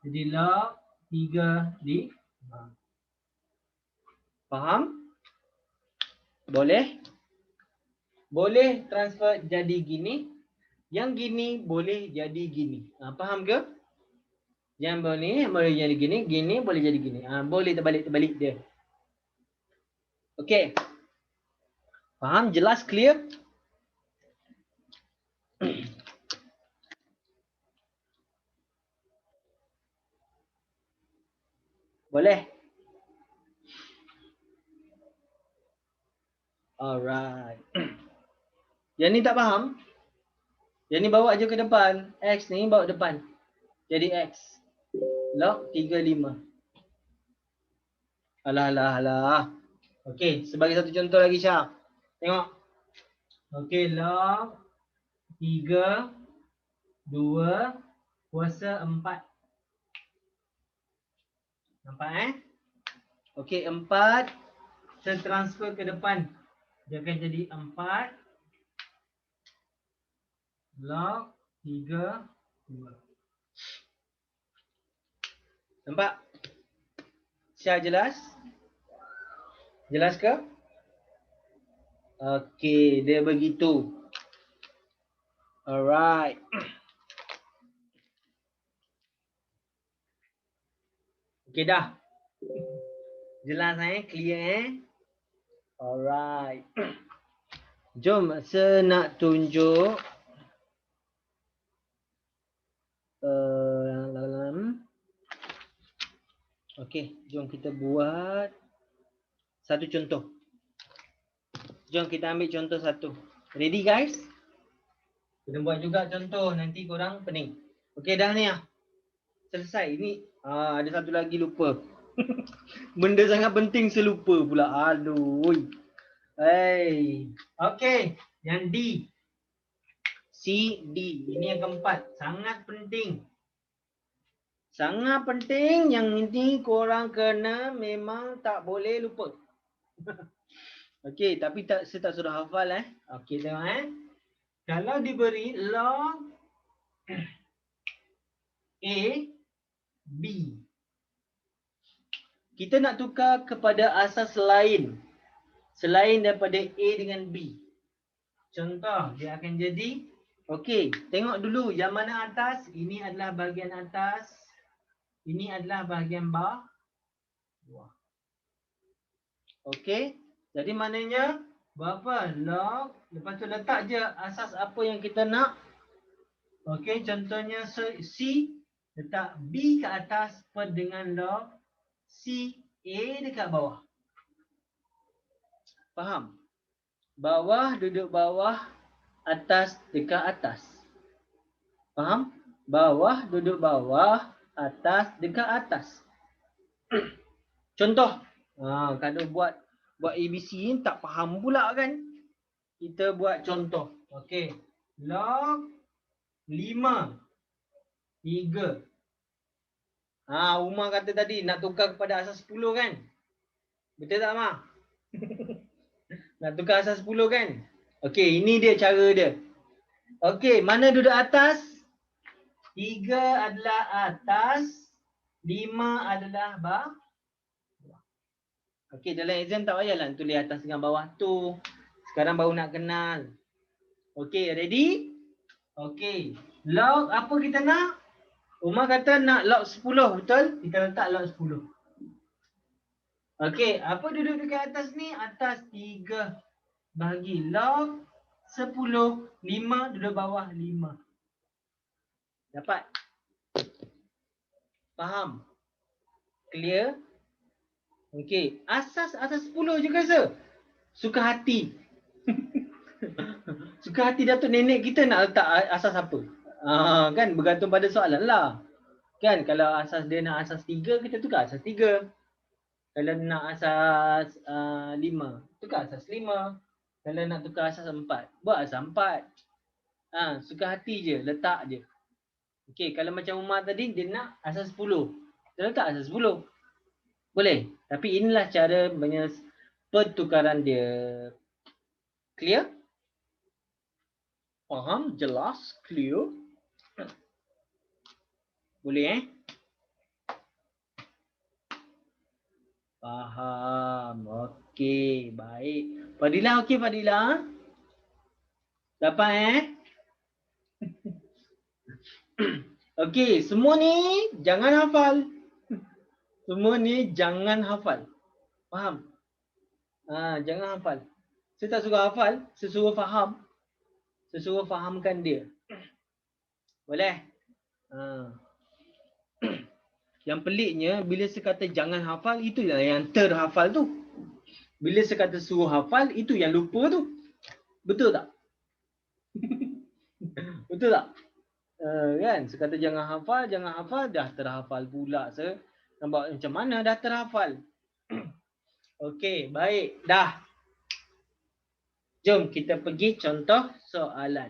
Jadi log 3 di faham? Boleh? Boleh transfer jadi gini. Yang gini boleh jadi gini. Faham ke? Yang boleh jadi gini, gini boleh jadi gini. Boleh terbalik dia. Okey. Faham? Jelas? Clear? Boleh? Alright. Yang ni tak faham? Yang ni bawa je ke depan. X ni bawa depan. Jadi X. Log 35. Alah. Okey, sebagai satu contoh lagi Syah. Tengok. Okey, log 3 2 kuasa 4. Nampak Okey, 4 saya transfer ke depan. Dia akan jadi 4 log 3 2. Nampak? Syah jelas? Jelas ke? Okey, dia begitu. Alright. Okey dah. Jelas clear Alright. Jom saya nak tunjuk okey, jom kita buat satu contoh. Jom kita ambil contoh satu. Ready guys? Kita buat juga contoh, nanti korang pening. Okey dah ni selesai. Ini ada satu lagi lupa. Benda sangat penting saya lupa pula. Aduh. Okey, yang D. C, D. Ini yang keempat. Sangat penting. Sangat penting. Yang ini korang kena memang tak boleh lupa. Okey, tapi saya tak sudah hafal Okey, tengok Kalau diberi log A, B. Kita nak tukar kepada asas lain. Selain daripada A dengan B. Contoh, dia akan jadi. Okey, tengok dulu yang mana atas. Ini adalah bahagian atas. Ini adalah bahagian bawah. Okey, jadi maknanya berapa? Log. Lepas tu letak je asas apa yang kita nak. Okey, contohnya C. Letak B ke atas per dengan log C A dekat bawah. Faham? Bawah duduk bawah, atas dekat atas. Faham? Bawah duduk bawah, atas dekat atas. Contoh. Kalau buat ABC ni tak faham pula kan? Kita buat contoh. Okey. Log 5 3 Umar kata tadi nak tukar kepada asas 10 kan? Betul tak, Umar? Nak tukar asas 10 kan? Okey, ini dia cara dia. Okey, mana duduk atas? 3 adalah atas, 5 adalah bawah. Okey, dalam exam tak payahlah tulis atas dengan bawah tu. Sekarang baru nak kenal. Okey, ready? Okey. Log apa kita nak? Umar kata nak log 10, betul? Kita letak log 10. Okey, apa duduk dekat atas ni? Atas 3 bahagi log 10. 5 duduk bawah 5. Dapat? Faham? Clear? Okey, asas 10 je rasa. Suka hati. Suka hati Datuk Nenek kita nak letak asas apa? Kan bergantung pada soalan lah. Kan kalau asas dia nak asas 3, kita tukar asas 3. Kalau nak asas 5, tukar asas 5. Kalau nak tukar asas 4, buat asas 4. Suka hati je, letak je. Okey, kalau macam Umar tadi dia nak asas 10. Dia letak asas 10. Boleh. Tapi inilah cara pertukaran dia. Clear? Faham? Jelas? Clear? Boleh Faham. Okey, baik. Fadilah okey Fadilah? Dapat Okey, semua ni jangan hafal. Semua ni jangan hafal. Faham? Jangan hafal. Saya tak suruh hafal, saya suruh faham. Saya suruh fahamkan dia. Boleh? Yang peliknya bila saya kata jangan hafal, itu yang terhafal tu. Bila saya kata suruh hafal, itu yang lupa tu. Betul tak? Betul tak? Kan? Saya kata jangan hafal, dah terhafal pula. Saya nampak macam mana dah terhafal. Okey, baik. Dah. Jom kita pergi contoh soalan.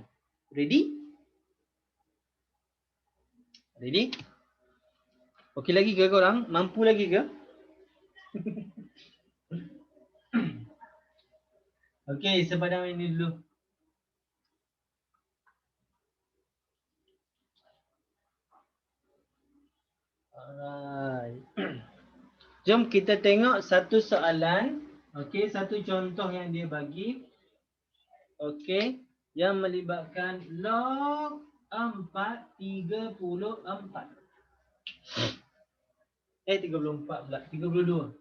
Ready? Ready? Okey lagi ke korang? Mampu lagi ke? Okey, sepadam ini dulu. Alright. Jom kita tengok satu soalan. Okey, satu contoh yang dia bagi. Okey, yang melibatkan log 4/34. 34 pula, 32.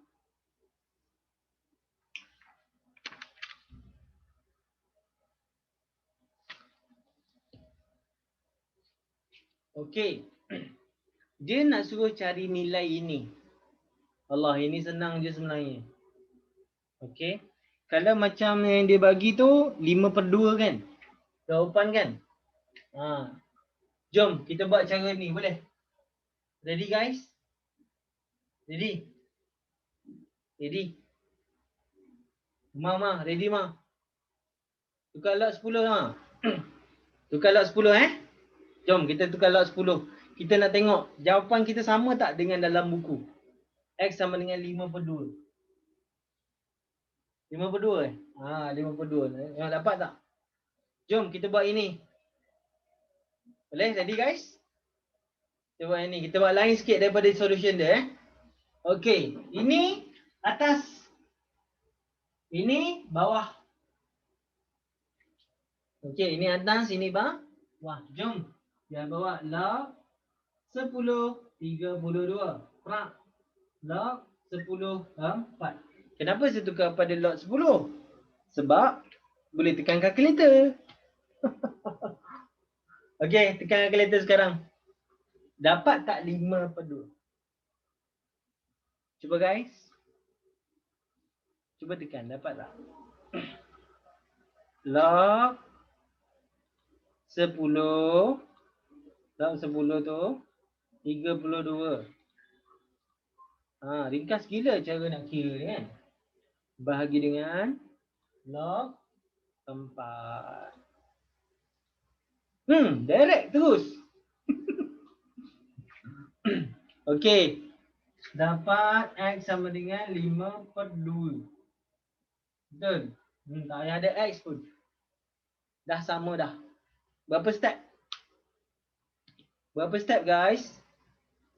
Okey. Dia nak suruh cari nilai ini. Allah, ini senang je sebenarnya. Okey. Kalau macam yang dia bagi tu 5/2 kan? Jawapan kan? Jom kita buat cara ni, boleh? Ready guys? Ready? Ready? Ma, ready ma? Tukar log 10 ma. Tukar log 10 Jom kita tukar log 10. Kita nak tengok jawapan kita sama tak dengan dalam buku. X sama dengan 5/2. 5/2 5/2. Dapat tak? Jom kita buat ini. Boleh? Ready guys? Kita buat ini. Kita buat lain sikit daripada solution dia Okey, ini atas. Ini bawah. Okey, ini atas, ini bawah. Jom. Dia bawa log 10/32. Perak. Log 10/4. Kenapa saya tukar pada log 10? Sebab boleh tekan kalkulator. Okey, tekan kalkulator sekarang. Dapat tak 5/2? Cuba guys. Cuba tekan, dapat tak? Log 10. Log 10 tu 32. Ringkas gila cara nak kira ni kan. Bahagi dengan log 4. Direct terus. Okey. Dapat X sama dengan 5/2. Betul? Tak payah ada X pun. Dah sama dah. Berapa step? Berapa step guys?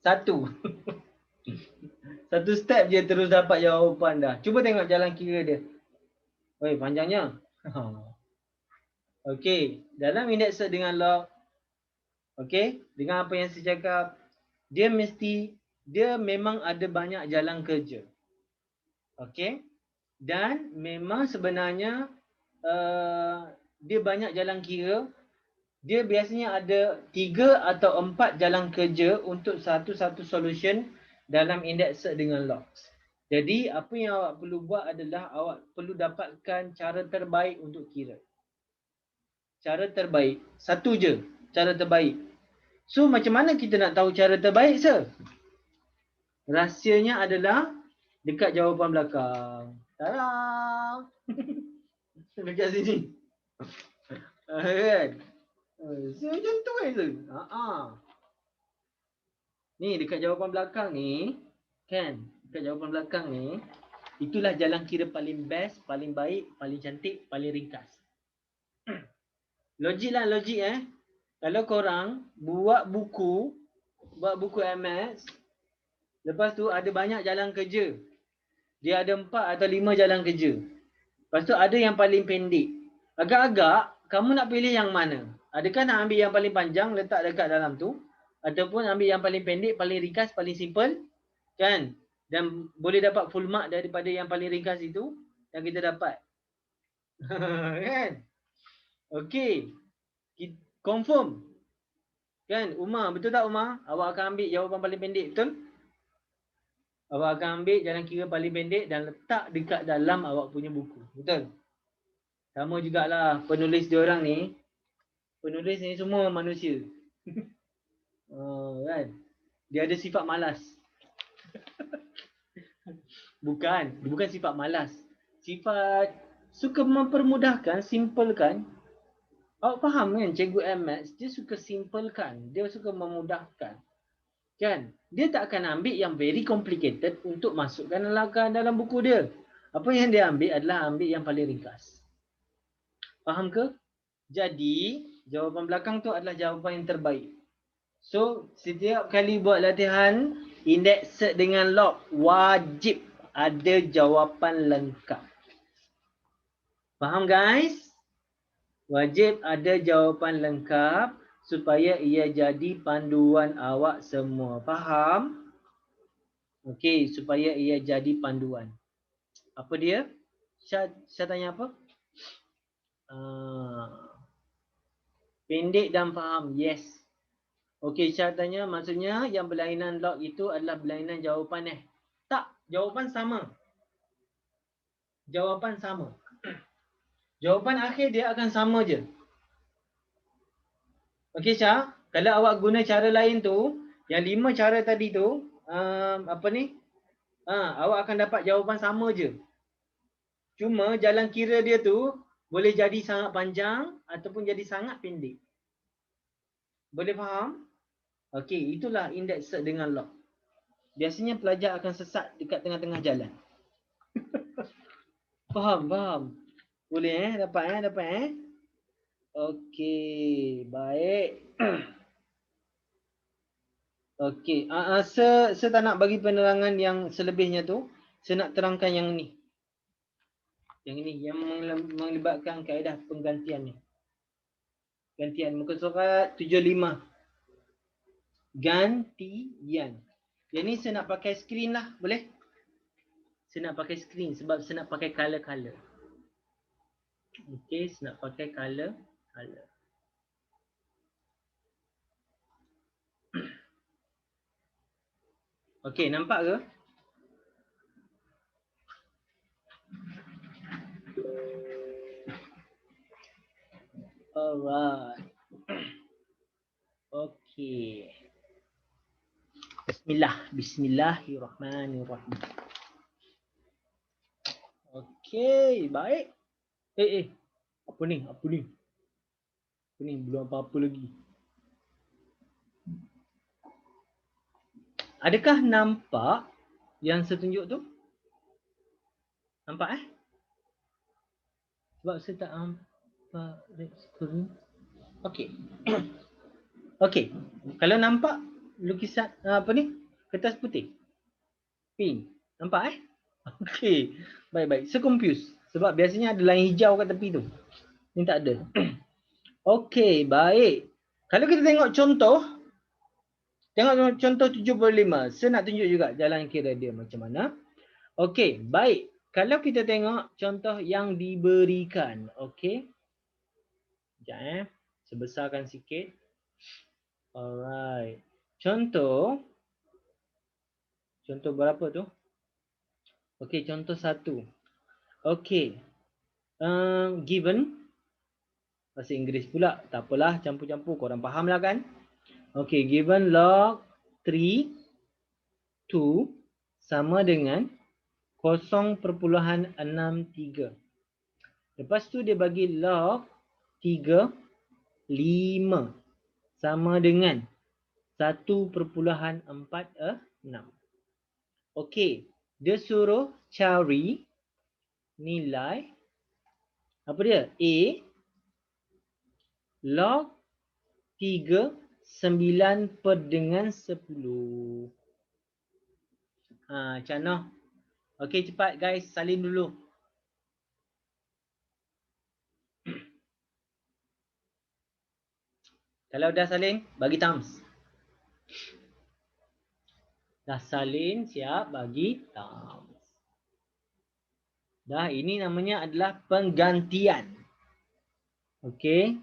1. Satu step je terus dapat jawapan dah. Cuba tengok jalan kira dia. Oi, panjangnya. Okey, dalam indeks dengan log, okey, dengan apa yang saya cakap, dia memang ada banyak jalan kerja. Okey? Dan memang sebenarnya dia banyak jalan kira. Dia biasanya ada 3 atau 4 jalan kerja untuk satu-satu solution dalam indeks dengan logs. Jadi apa yang awak perlu buat adalah awak perlu dapatkan cara terbaik untuk kira. Cara terbaik. Satu je cara terbaik. So macam mana kita nak tahu cara terbaik, sir? Rahsianya adalah dekat jawapan belakang. Tada! Dekat sini. Kan? Macam tu je. Ni dekat jawapan belakang ni, kan? Dekat jawapan belakang ni, itulah jalan kira paling best, paling baik, paling cantik, paling ringkas. Logik lah, logik Kalau korang buat buku MS, lepas tu ada banyak jalan kerja. Dia ada 4 atau 5 jalan kerja. Lepas tu ada yang paling pendek. Agak-agak kamu nak pilih yang mana? Adakah nak ambil yang paling panjang letak dekat dalam tu? Ataupun ambil yang paling pendek, paling ringkas, paling simple? Kan? Dan boleh dapat full mark daripada yang paling ringkas itu yang kita dapat. Kan? Okey. Confirm. Kan? Umar, betul tak Umar? Awak akan ambil jawapan paling pendek, betul? Awak akan ambil jalan kira paling pendek dan letak dekat dalam awak punya buku. Betul? Sama jugalah penulis diorang ni. Penulis ni semua manusia. Kan? Dia ada sifat malas. Bukan sifat malas. Sifat suka mempermudahkan, simplekan. Awak faham kan cikgu MS, dia suka simplekan, dia suka memudahkan. Kan? Dia tak akan ambil yang very complicated untuk masukkan dalam buku dia. Apa yang dia ambil adalah ambil yang paling ringkas. Faham ke? Jadi, jawapan belakang tu adalah jawapan yang terbaik. So, setiap kali buat latihan indeks dengan log, wajib ada jawapan lengkap. Faham guys? Wajib ada jawapan lengkap supaya ia jadi panduan awak semua. Faham? Okey, supaya ia jadi panduan. Apa dia? Syah tanya apa? Pendek dan faham. Yes. Okey, Syah tanya maksudnya yang berlainan log itu adalah berlainan jawapan Tak, jawapan sama. Jawapan sama. Jawapan akhir dia akan sama je. Okey Syah, kalau awak guna cara lain tu, yang 5 cara tadi tu, awak akan dapat jawapan sama je. Cuma jalan kira dia tu boleh jadi sangat panjang ataupun jadi sangat pendek. Boleh faham? Okey, itulah indeks dengan log. Biasanya pelajar akan sesat dekat tengah-tengah jalan. Faham? Boleh dapat. Okey, baik. Okey, saya tak nak bagi penerangan yang selebihnya tu. Saya nak terangkan yang ni. Yang ini yang melibatkan kaedah penggantian ni. Gantian muka surat 75. Gantian. Yang ni saya nak pakai skrin lah, boleh? Saya nak pakai skrin sebab saya nak pakai color. Okey, saya nak pakai color. Okey, nampak ke? Alright. Okey. Bismillahirrahmanirrahim. Okey, baik. Apa ni? Apa ni belum apa-apa lagi. Adakah nampak yang saya tunjuk tu? Nampak Sebab saya tak nampak red screen. Okey. Okey. Kalau nampak lukisan apa ni? Kertas putih. Pink. Nampak Okey. Baik-baik. Saya confused. Sebab biasanya ada line hijau kat tepi tu. Ni tak ada. Okey, baik. Kalau kita tengok contoh 75. Saya nak tunjuk juga jalan kira dia macam mana. Okey, baik. Kalau kita tengok contoh yang diberikan. Okey. Sekejap Sebesarkan sikit. Alright. Contoh berapa tu? Okey, contoh 1. Okey. Given. Bahasa Inggeris pula. Tak apalah, campur-campur. Korang faham lah kan? Okey, given log 3, 2 sama dengan 0.63. Lepas tu dia bagi log 3, 5 sama dengan 1.46. Okey, dia suruh cari nilai apa dia? A log 3, 9 per dengan 10. Macam mana? Okey, cepat guys, salin dulu. Kalau dah salin, bagi thumbs. Dah salin, siap, bagi thumbs. Dah, ini namanya adalah penggantian. Okey,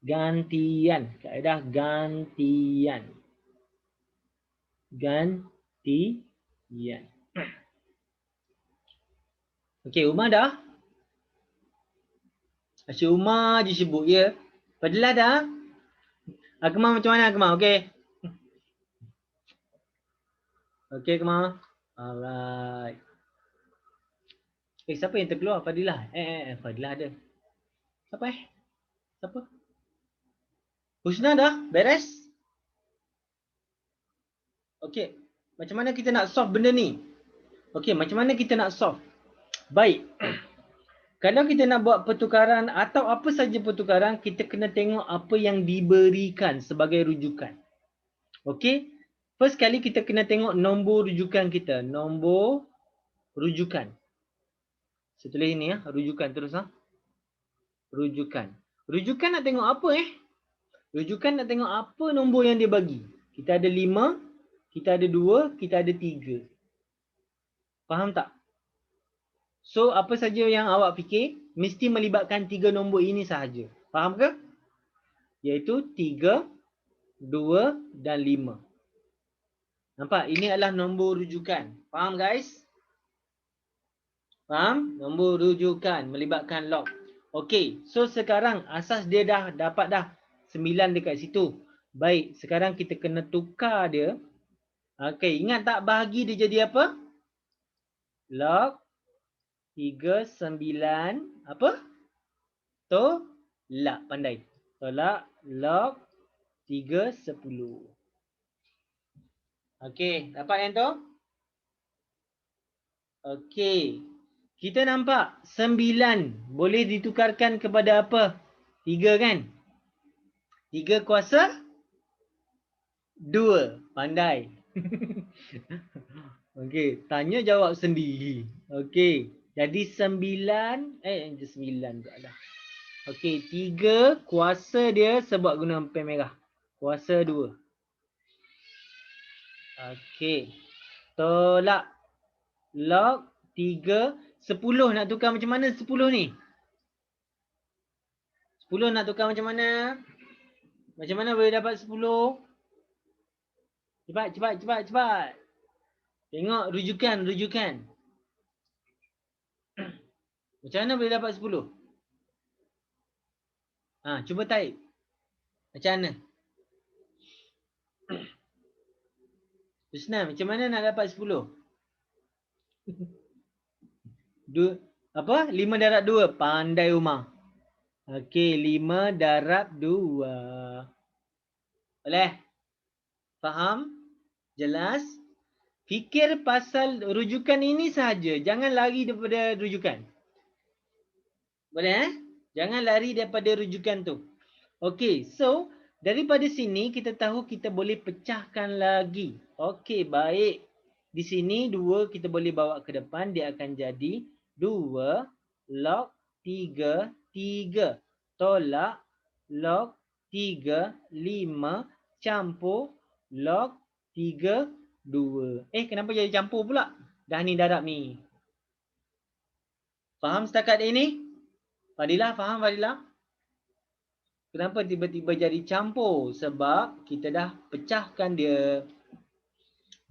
gantian. Kaedah gantian. Gantian. Okey, Umar dah? Asyik Umar je sibuk ya. Fadilah dah? Akmal macam mana Akmal? Okey. Okey Akmal. Alright. Siapa yang terkeluar? Fadilah. Fadilah ada. Siapa Siapa? Husna dah? Beres? Okey. Macam mana kita nak solve benda ni? Okey, macam mana kita nak solve? Baik. Kalau kita nak buat pertukaran atau apa saja pertukaran, kita kena tengok apa yang diberikan sebagai rujukan. Okey. First kali kita kena tengok nombor rujukan kita. Nombor rujukan. Saya tulis ini rujukan terus Rujukan. Rujukan nak tengok apa Rujukan nak tengok apa nombor yang dia bagi. Kita ada 5, kita ada 2, kita ada 3. Faham tak? So apa saja yang awak fikir mesti melibatkan 3 nombor ini sahaja. Faham ke? Iaitu 3, 2 dan 5. Nampak? Ini adalah nombor rujukan. Faham guys? Faham? Nombor rujukan melibatkan log. Okey, so sekarang asas dia dah dapat dah 9 dekat situ. Baik, sekarang kita kena tukar dia. Okey, ingat tak bahagi dia jadi apa? Log 3, 9, apa? Tolak, pandai. Tolak log 3, 10. Okey, dapat yang tu? Okey. Kita nampak 9 boleh ditukarkan kepada apa? 3 kan? 3 kuasa 2. Pandai. Okey, tanya jawab sendiri. Okey, jadi 9 9 dah. Okey, 3 kuasa dia sebab guna pen merah. Kuasa 2. Okey. Tolak log 3, 10 nak tukar macam mana 10 ni? 10 nak tukar macam mana? Macam mana boleh dapat 10? Cepat. Tengok rujukan. Macam mana boleh dapat 10? Cuba type. Macam mana? Husna, macam mana nak dapat 10? 5 darab 2. Pandai Umar. Okey, 5 darab 2. Boleh? Faham? Jelas? Fikir pasal rujukan ini sahaja. Jangan lari daripada rujukan. Boleh Jangan lari daripada rujukan tu. Okey, so daripada sini kita tahu kita boleh pecahkan lagi. Okey, baik. Di sini 2 kita boleh bawa ke depan. Dia akan jadi 2 log 3, 3. Tolak log 3, 5 campur log 3, 2. Kenapa jadi campur pula? Dah ni darab ni. Faham setakat ini? Fadilah, faham Fadilah? Kenapa tiba-tiba jadi campur? Sebab kita dah pecahkan dia.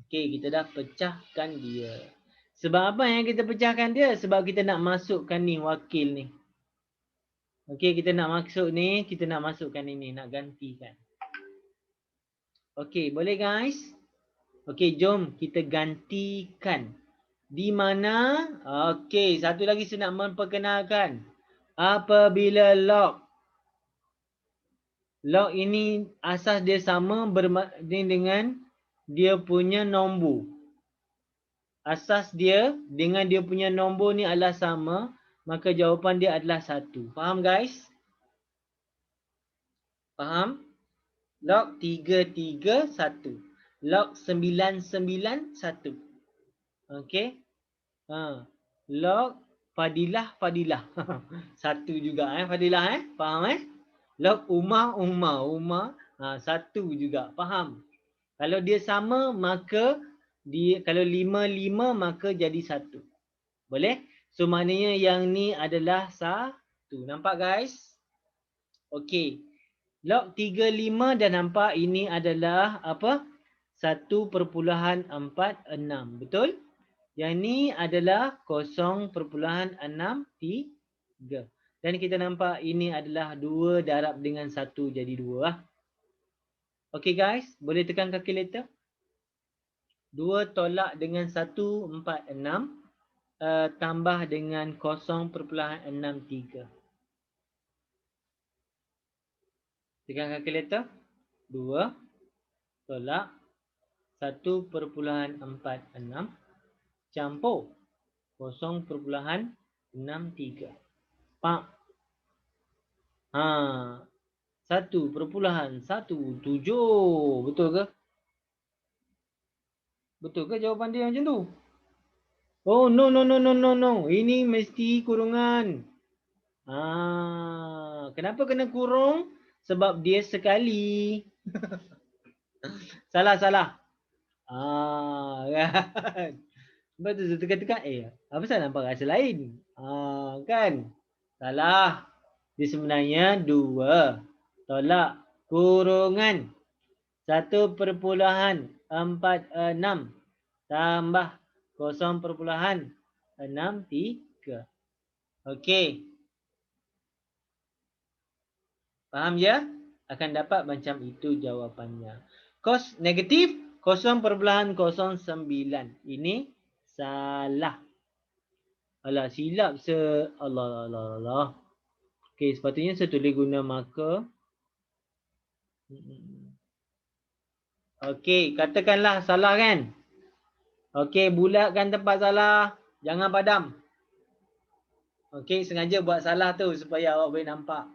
Okey, kita dah pecahkan dia. Sebab apa yang kita pecahkan dia? Sebab kita nak masukkan ni, wakil ni. Okey, kita nak masuk ni, kita nak masukkan ini, nak gantikan. Okey, boleh guys? Okey, jom kita gantikan. Di mana? Okey, satu lagi saya nak memperkenalkan. Apabila log ini asas dia sama dengan dia punya nombor. Asas dia dengan dia punya nombor ni adalah sama, maka jawapan dia adalah 1. Faham guys? Faham? Log 3, 3, 1. Log 9, 9, 1. Okey? Log Fadilah, Fadilah. 1 juga Fadilah Faham Log Umar, Umar. 1 juga. Faham? Kalau dia sama maka kalau 5, 5 maka jadi 1. Boleh? So maknanya yang ni adalah 1. Nampak guys? Okey. Log 3, 5 dah nampak ini adalah apa? 1.46. Betul? Yang ni adalah 0.63. Dan kita nampak ini adalah 2 darab dengan 1 jadi 2. Okey guys, boleh tekan kalkulator. 2 tolak dengan 1, 4, 6. Tambah dengan 0.63. Tekan kalkulator. 2 tolak 1.46 campur 0.63. Pak. 1.17. Betul ke? Betul ke jawapan dia macam tu? Oh, no. Ini mesti kurungan. Kenapa kena kurung? Sebab dia sekali. Salah. Kan? Sebab tu saya tekan-tekan. Apa salah nampak rasa lain? Kan? Salah. Dia sebenarnya 2 tolak kurungan 1.46 tambah 0.63. Okey. Faham ya? Akan dapat macam itu jawapannya. Kos negatif 0.09. Ini salah. Alah, silap Allah. Okey, sepatutnya saya tulis guna marker. Okey, katakanlah salah kan? Okey, bulatkan tempat salah. Jangan padam. Okey, sengaja buat salah tu supaya awak boleh nampak.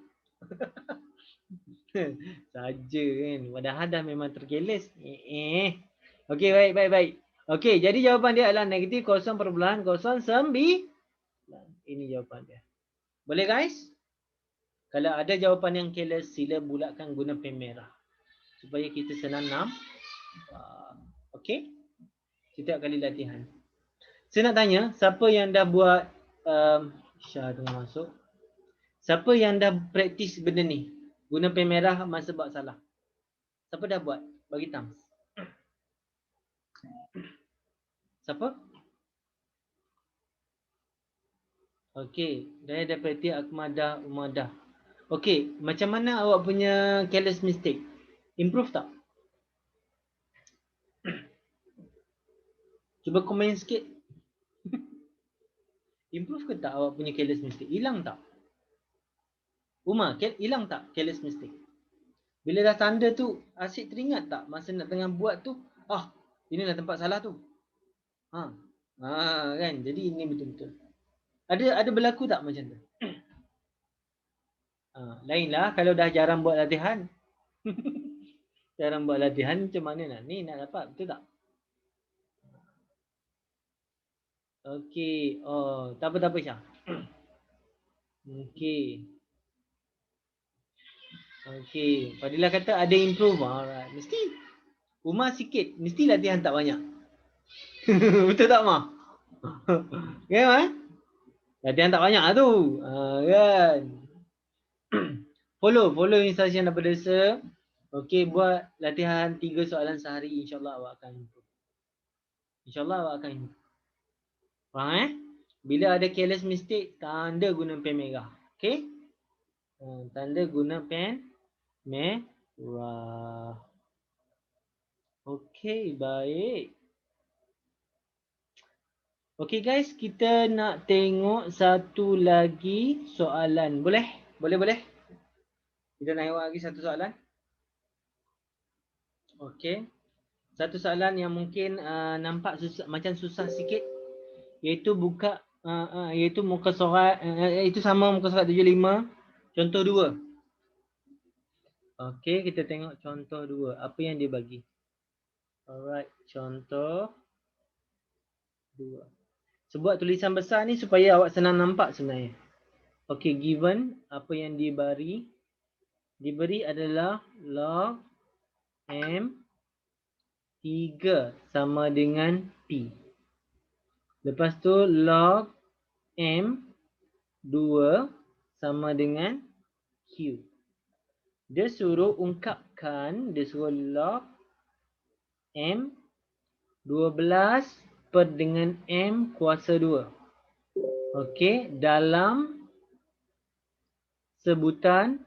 Saja kan. Padahal dah memang terkeles. Okey, baik. Okey, jadi jawapan dia adalah negatif 0.09. Ini jawapan dia. Boleh guys? Kalau ada jawapan yang keles, sila bulatkan guna pen merah. Supaya kita senang nampak. Okey? Setiap kali latihan. Saya nak tanya, siapa yang dah buat Syah tengah masuk. Siapa yang dah praktis benda ni? Guna pen merah masa buat salah. Siapa dah buat? Bagi thumbs. Siapa? Okey, saya dah praktis Akmadah Umadah. Okey, macam mana awak punya careless mistake? Improve tak? Cuba komen sikit. Improve ke tak awak punya careless mistake? Hilang tak? Umar, hilang tak careless mistake? Bila dah tanda tu, asyik teringat tak masa nak tengah buat tu, inilah tempat salah tu. Ha. Kan. Jadi ini betul-betul. Ada berlaku tak macam tu? Lainlah kalau dah jarang buat latihan. Jarang buat latihan macam mana nak ni nak dapat, betul tak? Okey. Oh, tak apa Syah. Okey. Okey. Fadilah kata ada improve. Alright. Mesti. Umar sikit. Mesti latihan tak banyak. Betul tak, Ma? Ya, Ma? Latihan tak banyak lah tu. Kan? Follow instruction daripada Sir. Okey, buat latihan 3 soalan sehari. InsyaAllah awak akan improve. InsyaAllah awak akan improve. Faham Bila ada careless mistake, tanda guna pen merah. Okey? Tanda guna pen merah. Okey, baik. Okey guys, kita nak tengok satu lagi soalan. Boleh? Boleh? Kita nak tengok lagi satu soalan. Okey. Satu soalan yang mungkin nampak susah, macam susah sikit, iaitu buka iaitu muka surat itu sama muka surat 75 contoh 2. Okey, kita tengok contoh 2. Apa yang dia bagi? Alright, contoh 2. Sebuat tulisan besar ni supaya awak senang nampak sebenarnya. Okey, given apa yang diberi adalah log M 3 sama dengan P. Lepas tu log M 2 sama dengan Q. Dia suruh ungkapkan, dia suruh log M 12 per dengan M kuasa 2. Okey, dalam sebutan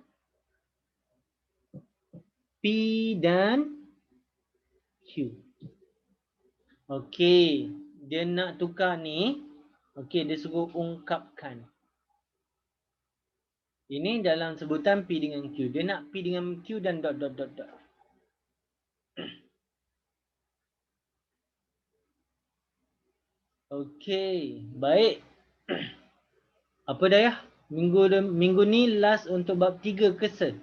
P dan Q. Okey, dia nak tukar ni. Okey, dia suruh ungkapkan. Ini dalam sebutan P dengan Q. Dia nak P dengan Q dan dot. Okey, baik. Apa daya? Minggu ni last untuk bab 3 ke Sir?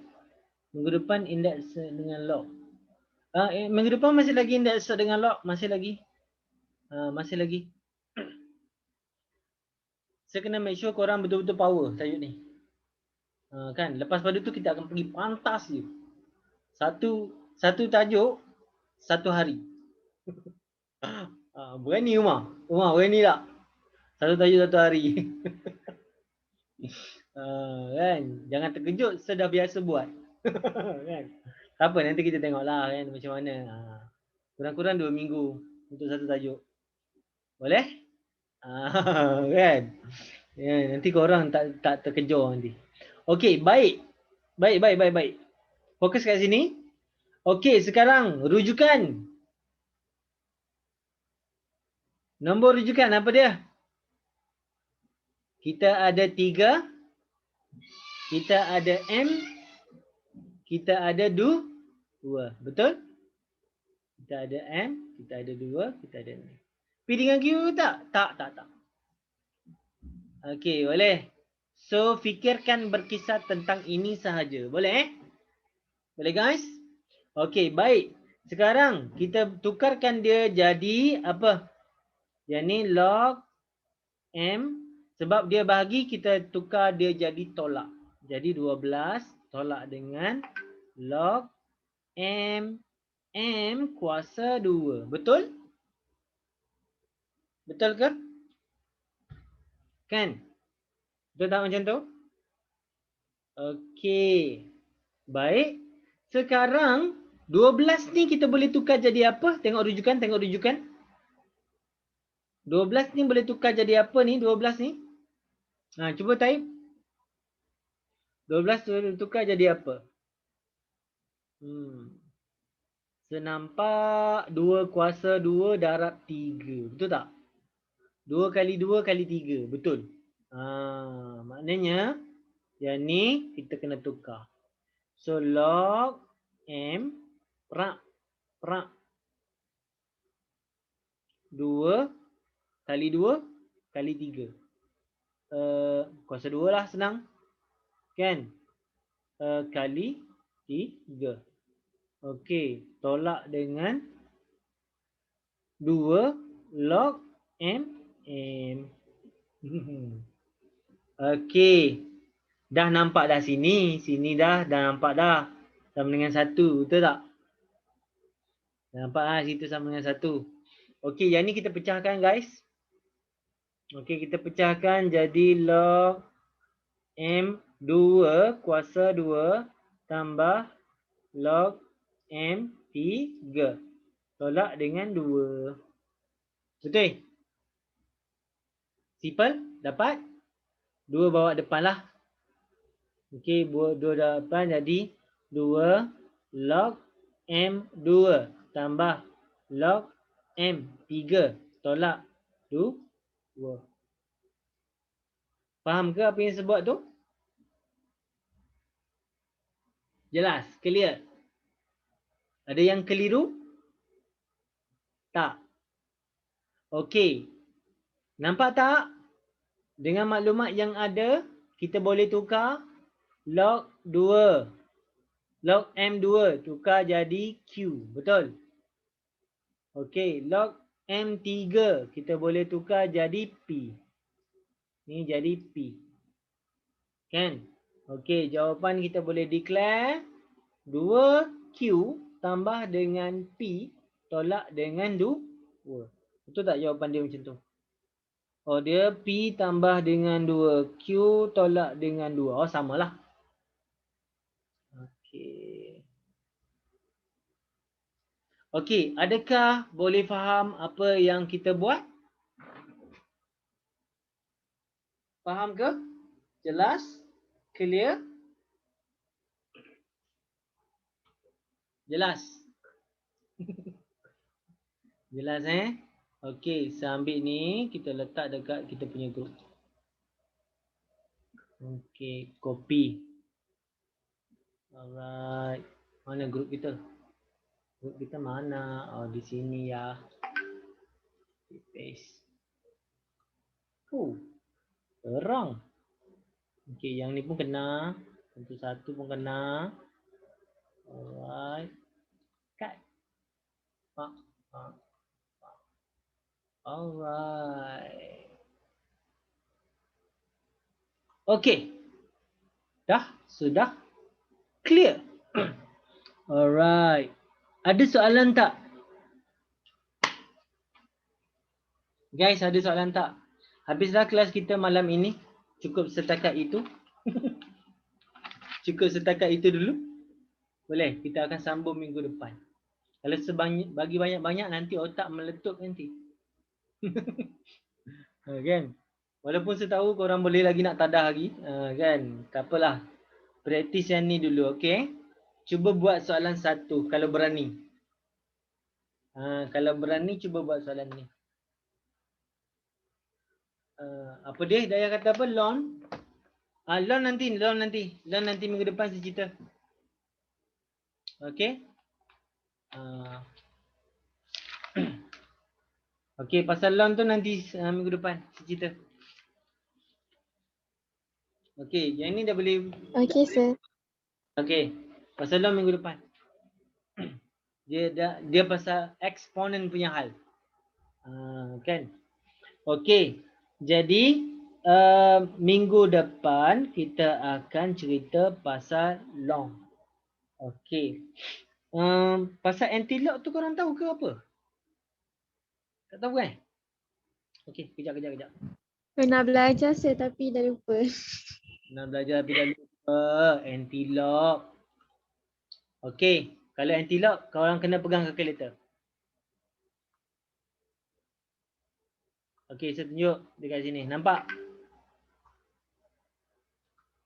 Minggu depan indeks dengan log. Minggu depan masih lagi indeks dengan log, masih lagi. Masih lagi. Saya kena make sure korang betul-betul power tajuk ni. Kan, lepas pada tu kita akan pergi pantas je. Satu tajuk, satu hari. Berani Umar? Umar berani tak? Satu tajuk satu hari. Kan, jangan terkejut, saya dah biasa buat. Kan? Tak apa, nanti kita tengoklah kan macam mana. Kurang-kurang 2 minggu untuk satu tajuk. Boleh? Kan? Ya, nanti korang tak terkejut nanti. Okey, baik. Baik. Fokus kat sini. Okey, sekarang rujukan. Nombor rujukan apa dia? Kita ada 3. Kita ada M. Kita ada 2. Betul? Kita ada M. Kita ada 2. Kita ada M. P dengan Q tak? Tak. Okey, boleh. So, fikirkan berkisar tentang ini sahaja. Boleh? Boleh guys? Okey, baik. Sekarang kita tukarkan dia jadi apa? Yang ni log M. Sebab dia bahagi, kita tukar dia jadi tolak. Jadi 12 tolak dengan log M kuasa 2. Betul? Betul ke? Kan? Betul tak macam tu? Okey. Baik. Sekarang 12 ni kita boleh tukar jadi apa? Tengok rujukan. 12 ni boleh tukar jadi apa ni? 12 ni. Cuba type. 12 boleh tukar jadi apa? Senampak 2 kuasa 2 darab 3. Betul tak? 2 kali 2 kali 3. Betul. Maknanya yang ni kita kena tukar. So log M perak 2 kali 2 kali 3. Kuasa 2 lah, senang. Kan? Kali 3. Okey, tolak dengan 2 log M. Okey. Dah nampak dah sini. Sini dah nampak dah. Sama dengan 1. Betul tak? Nampak lah situ sama dengan 1. Okey, yang ni kita pecahkan guys. Okey, kita pecahkan jadi log M2 kuasa 2 tambah log M3. Tolak dengan 2. Betul? Simple? Dapat? 2 bawa depan lah. Okey, 2 depan jadi 2 log M2 tambah log M3. Tolak 2. Faham ke apa yang saya buat tu? Jelas? Clear? Ada yang keliru? Tak? Okey. Nampak tak? Dengan maklumat yang ada, kita boleh tukar log 2. Log M2 tukar jadi Q. Betul? Okey. Log M3 kita boleh tukar jadi P. Ni jadi P. Kan? Okey. Jawapan kita boleh declare 2Q tambah dengan P tolak dengan 2. Betul tak jawapan dia macam tu? Oh, dia P tambah dengan 2. Q tolak dengan 2. Oh, samalah. Okey. Okey, adakah boleh faham apa yang kita buat? Faham ke? Jelas? Clear? Jelas? Jelas Okey, saya ambil ni, kita letak dekat kita punya group. Okey, copy. Alright. Mana group kita? Group kita mana? Oh, di sini ya. Paste. Terang. Okey, yang ni pun kena. Tentu satu pun kena. Alright. Cut. Alright. Okey. Dah? Sudah? Clear? Alright. Ada soalan tak? Guys, ada soalan tak? Habislah kelas kita malam ini. Cukup setakat itu. Cukup setakat itu dulu. Boleh? Kita akan sambung minggu depan. Kalau bagi banyak-banyak nanti otak meletup nanti. Kan? Walaupun saya tahu korang boleh lagi nak tadah lagi. Kan? Tak apalah. Praktis yang ni dulu, okey? Cuba buat soalan 1 kalau berani. Kalau berani cuba buat soalan ni. Apa dia? Daya kata apa? Lon? Lon nanti minggu depan saya cerita. Okey? Okey, pasal lon tu nanti minggu depan saya cerita. Okey, yang ni dah boleh. Okey, sir. Okey, pasal lon minggu depan. Dia pasal eksponen punya hal. Kan? Okey. Jadi minggu depan kita akan cerita pasal long. Okey. Pasal anti-lock tu korang tahu ke apa? Tak tahu kan? Okey, kejap. Nak belajar saya tapi dah lupa. Nak belajar tapi dah lupa. Anti-lock. Okey, kalau anti-lock korang kena pegang kalkulator. Okey, saya tunjuk dekat sini. Nampak?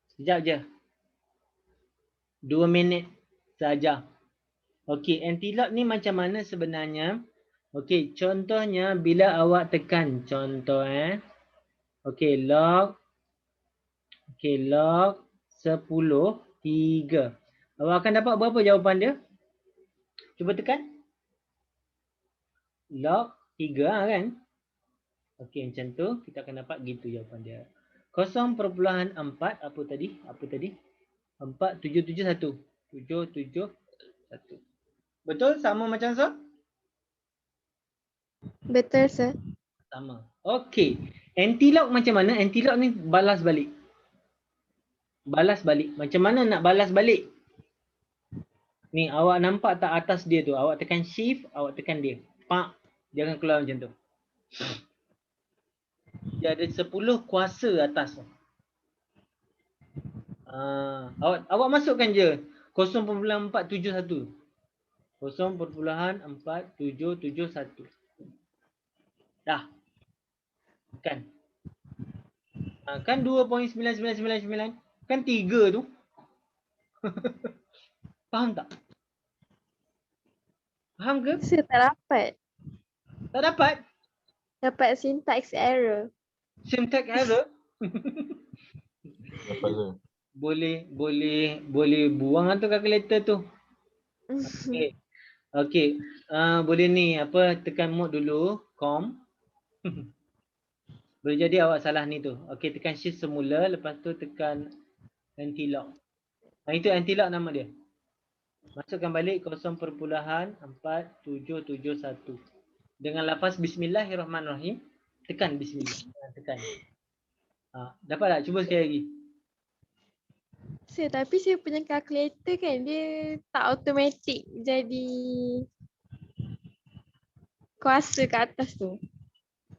Sekejap je. 2 minit saja. Okey, anti-lock ni macam mana sebenarnya? Okey, contohnya bila awak tekan contoh Okey, log. Okey, log 10 3. Awak akan dapat berapa jawapan dia? Cuba tekan. Log 3 kan? Okey, macam tu kita akan dapat gitu jawapan dia. 0.4 apa tadi? Apa tadi? 4771. 771. Betul sama macam so? Betul, sir. Sama. Okey. Anti-lock macam mana? Anti-lock ni balas balik. Balas balik. Macam mana nak balas balik? Ni awak nampak tak atas dia tu? Awak tekan shift, awak tekan dia. Pak. Dia akan keluar macam tu. Dia ada 10 kuasa atas tu. Awak masukkan je 0.471. 0.471. Dah. Kan? Kan 2.9999. Kan 3 tu. Faham tak? Faham ke? Saya tak dapat. Tak dapat? Dapat syntax error. Syntax error? Dapat tu. Boleh buang tu kalkulator tu. Okey. Okey. Boleh ni apa tekan mode dulu, com. Boleh jadi awak salah ni tu. Okey, tekan shift semula, lepas tu tekan anti-lock. Itu anti-lock nama dia. Masukkan balik 0.4771. Dengan lafaz bismillahirrahmanirrahim, tekan bismillah. Tekan. Dapat tak? Cuba sekali lagi. Sir, tapi saya punya calculator kan dia tak automatik jadi kuasa ke atas tu.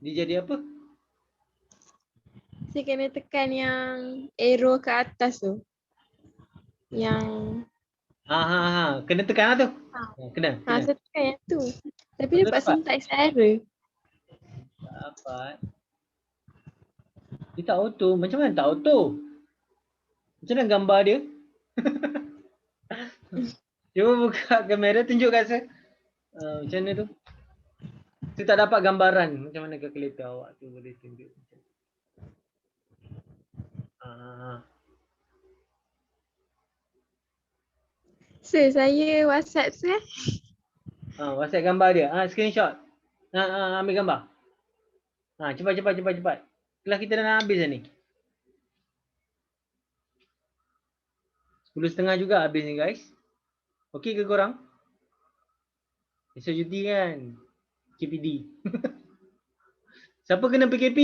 Dia jadi apa? Saya kena tekan yang arrow ke atas tu. Yang Kena tekan lah tu. Kena. saya tekan yang tu. Tapi Betul dapat dapat? syntax error. Dapat. Dia tak auto. Macam mana tak auto? Macam mana gambar dia? Cuba buka kamera, tunjuk kat saya. Macam mana tu? Saya tak dapat gambaran macam mana kalkulator awak tu boleh tunjuk. Sir, saya WhatsApp sir. WhatsApp gambar dia. Screenshot. Ambil gambar. Cepat. Kelas kita dah nak habis dah ni. 10.30 juga habis ni guys. Okey ke korang? Esok cuti kan? KPD. Siapa kena PKP?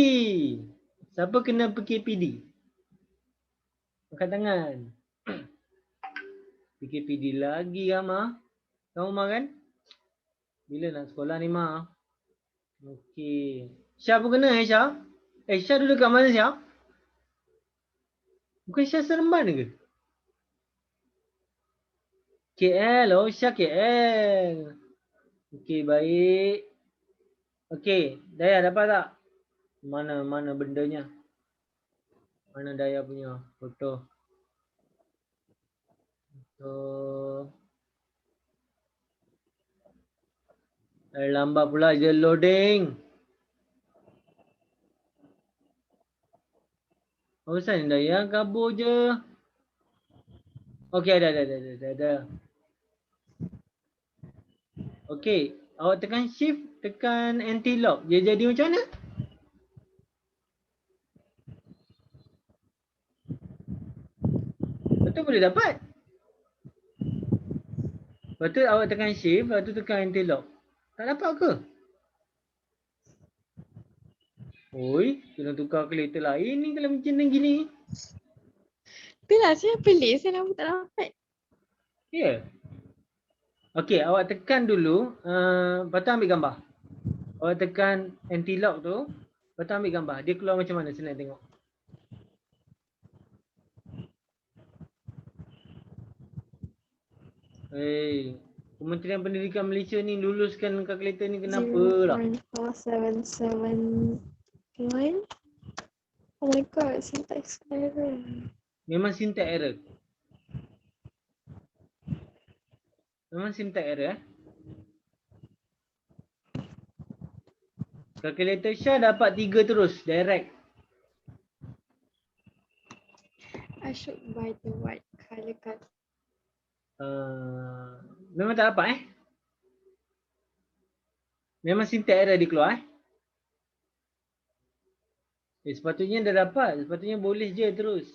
Siapa kena PKPD? Angkat tangan. PKPD lagi Ma. Kamu Ma kan? Bila nak sekolah ni Ma? Okey. Syah pun kena Syah? Syah duduk kat mana Syah? Bukan Syah Seremban ke? KL. Oh Syah KL. Okey baik. Okey. Daya dapat tak? Mana bendanya? Mana Daya punya foto? Lambat pula je loading. Apa pasal ni Daya? Kabur je. Okey ada. Okey. Awak tekan shift, tekan anti-lock. Dia jadi macam mana? Betul boleh dapat. Lepas tu awak tekan shift, lepas tu tekan anti-lock. Tak dapat ke? Oi, kena tukar kalkulator lain ni kalau macam ni gini. Itulah saya pelik, saya nampak tak dapat. Ya. Yeah. Okey, awak tekan dulu, lepas tu ambil gambar. Awak tekan anti-lock tu, lepas tu ambil gambar. Dia keluar macam mana? Senang tengok. Kementerian Pendidikan Malaysia ni luluskan kalkulator ni kenapa lah? 0.4771. Oh my god, syntax error. Memang syntax error. Memang syntax error Calculator Syah dapat 3 terus, direct. I should buy the white color card. Memang tak dapat Memang syntax error dia keluar Sepatutnya dah dapat. Sepatutnya boleh je terus.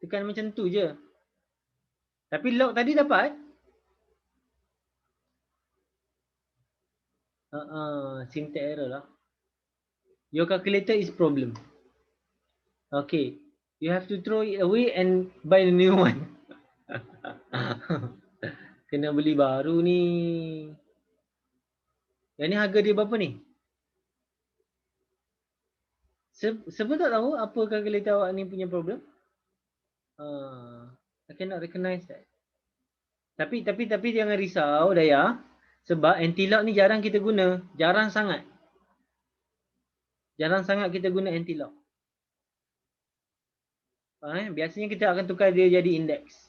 Tekan macam tu je. Tapi lock tadi dapat. Syntax error lah. Your calculator is problem. Okay. You have to throw it away and buy a new one. Kena beli baru ni. Yang ni harga dia berapa ni? Siapa tak tahu apa calculator awak ni punya problem? I cannot recognize that. Tapi jangan risau Daya. Sebab anti-lock ni jarang kita guna. Jarang sangat. Jarang sangat kita guna anti-lock. Biasanya kita akan tukar dia jadi index.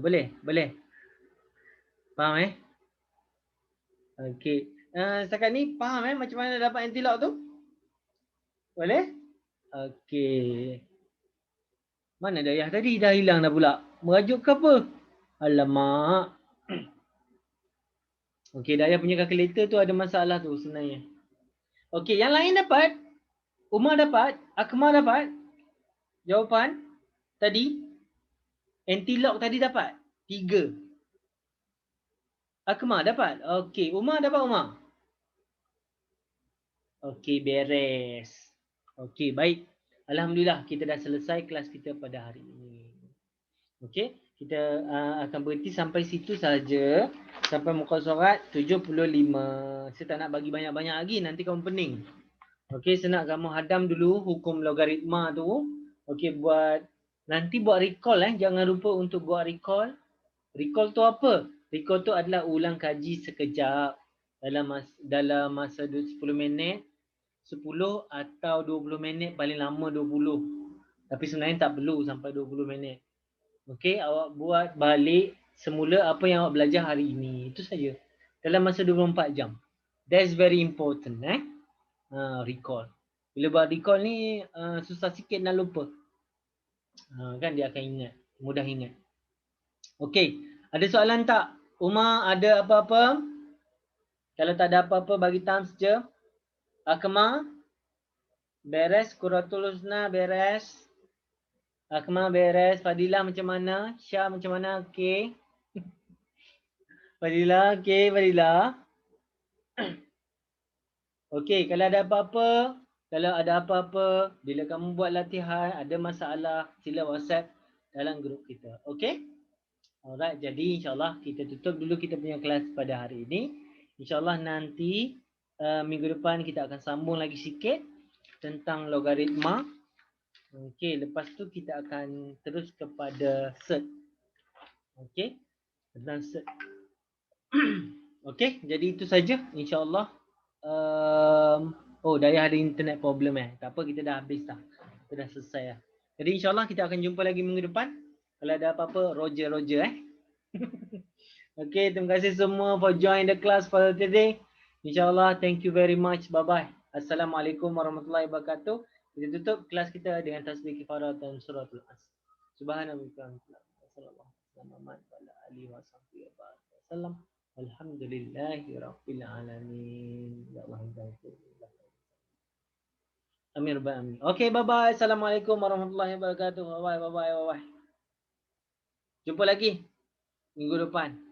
Boleh? Faham Okay. Setakat ni faham macam mana dapat anti-lock tu? Boleh? Okay. Mana Dayah tadi? Dah hilang dah pula. Merajuk ke apa? Alamak. Okay, Dayah punya calculator tu ada masalah tu sebenarnya. Okay, yang lain dapat? Umar dapat? Akmal dapat? Jawapan tadi? Anti-lock tadi dapat? 3. Akmal dapat? Okay, Umar dapat Umar? Okay, beres. Okay, baik. Alhamdulillah kita dah selesai kelas kita pada hari ini. Okay, kita akan berhenti sampai situ saja. Sampai muka surat 75. Saya tak nak bagi banyak-banyak lagi, nanti kamu pening. Okay, saya nak kamu hadam dulu hukum logaritma tu. Okay, nanti buat recall jangan lupa untuk buat recall. Recall tu apa? Recall tu adalah ulang kaji sekejap dalam masa 10 minit, 10 atau 20 minit, paling lama 20. Tapi sebenarnya tak perlu sampai 20 minit. Okey, awak buat balik semula apa yang awak belajar hari ini. Itu saja. Dalam masa 24 jam. That's very important recall. Bila buat recall ni susah sikit nak lupa. Kan dia akan ingat, mudah ingat. Okey, ada soalan tak? Umar ada apa-apa? Kalau tak ada apa-apa bagi thumbs je. Akmal beres, Quratul Husna beres. Akmal beres, Fadilah macam mana? Syah macam mana? Okey. Fadilah, okey Fadilah. Okey, kalau ada apa-apa, bila kamu buat latihan, ada masalah, sila WhatsApp dalam grup kita. Okey? Alright, jadi insyaAllah kita tutup dulu kita punya kelas pada hari ini. InsyaAllah nanti minggu depan kita akan sambung lagi sikit tentang logaritma. Okey, lepas tu kita akan terus kepada set. Okey, tentang set. Okey, jadi itu saja insyaAllah. Daya ada internet problem Tak apa, kita dah habis dah. Kita dah selesai dah. Jadi insyaAllah kita akan jumpa lagi minggu depan. Kalau ada apa-apa, Roger. Okay, terima kasih semua for join the class for today. InsyaAllah, thank you very much. Bye-bye. Assalamualaikum warahmatullahi wabarakatuh. Kita tutup kelas kita dengan tasbih kifarah dan suratul as. Subhanallah. Alhamdulillahi alamin. Ya Allah. Amin. Okay, bye-bye. Assalamualaikum warahmatullahi wabarakatuh. Bye-bye. Jumpa lagi minggu depan.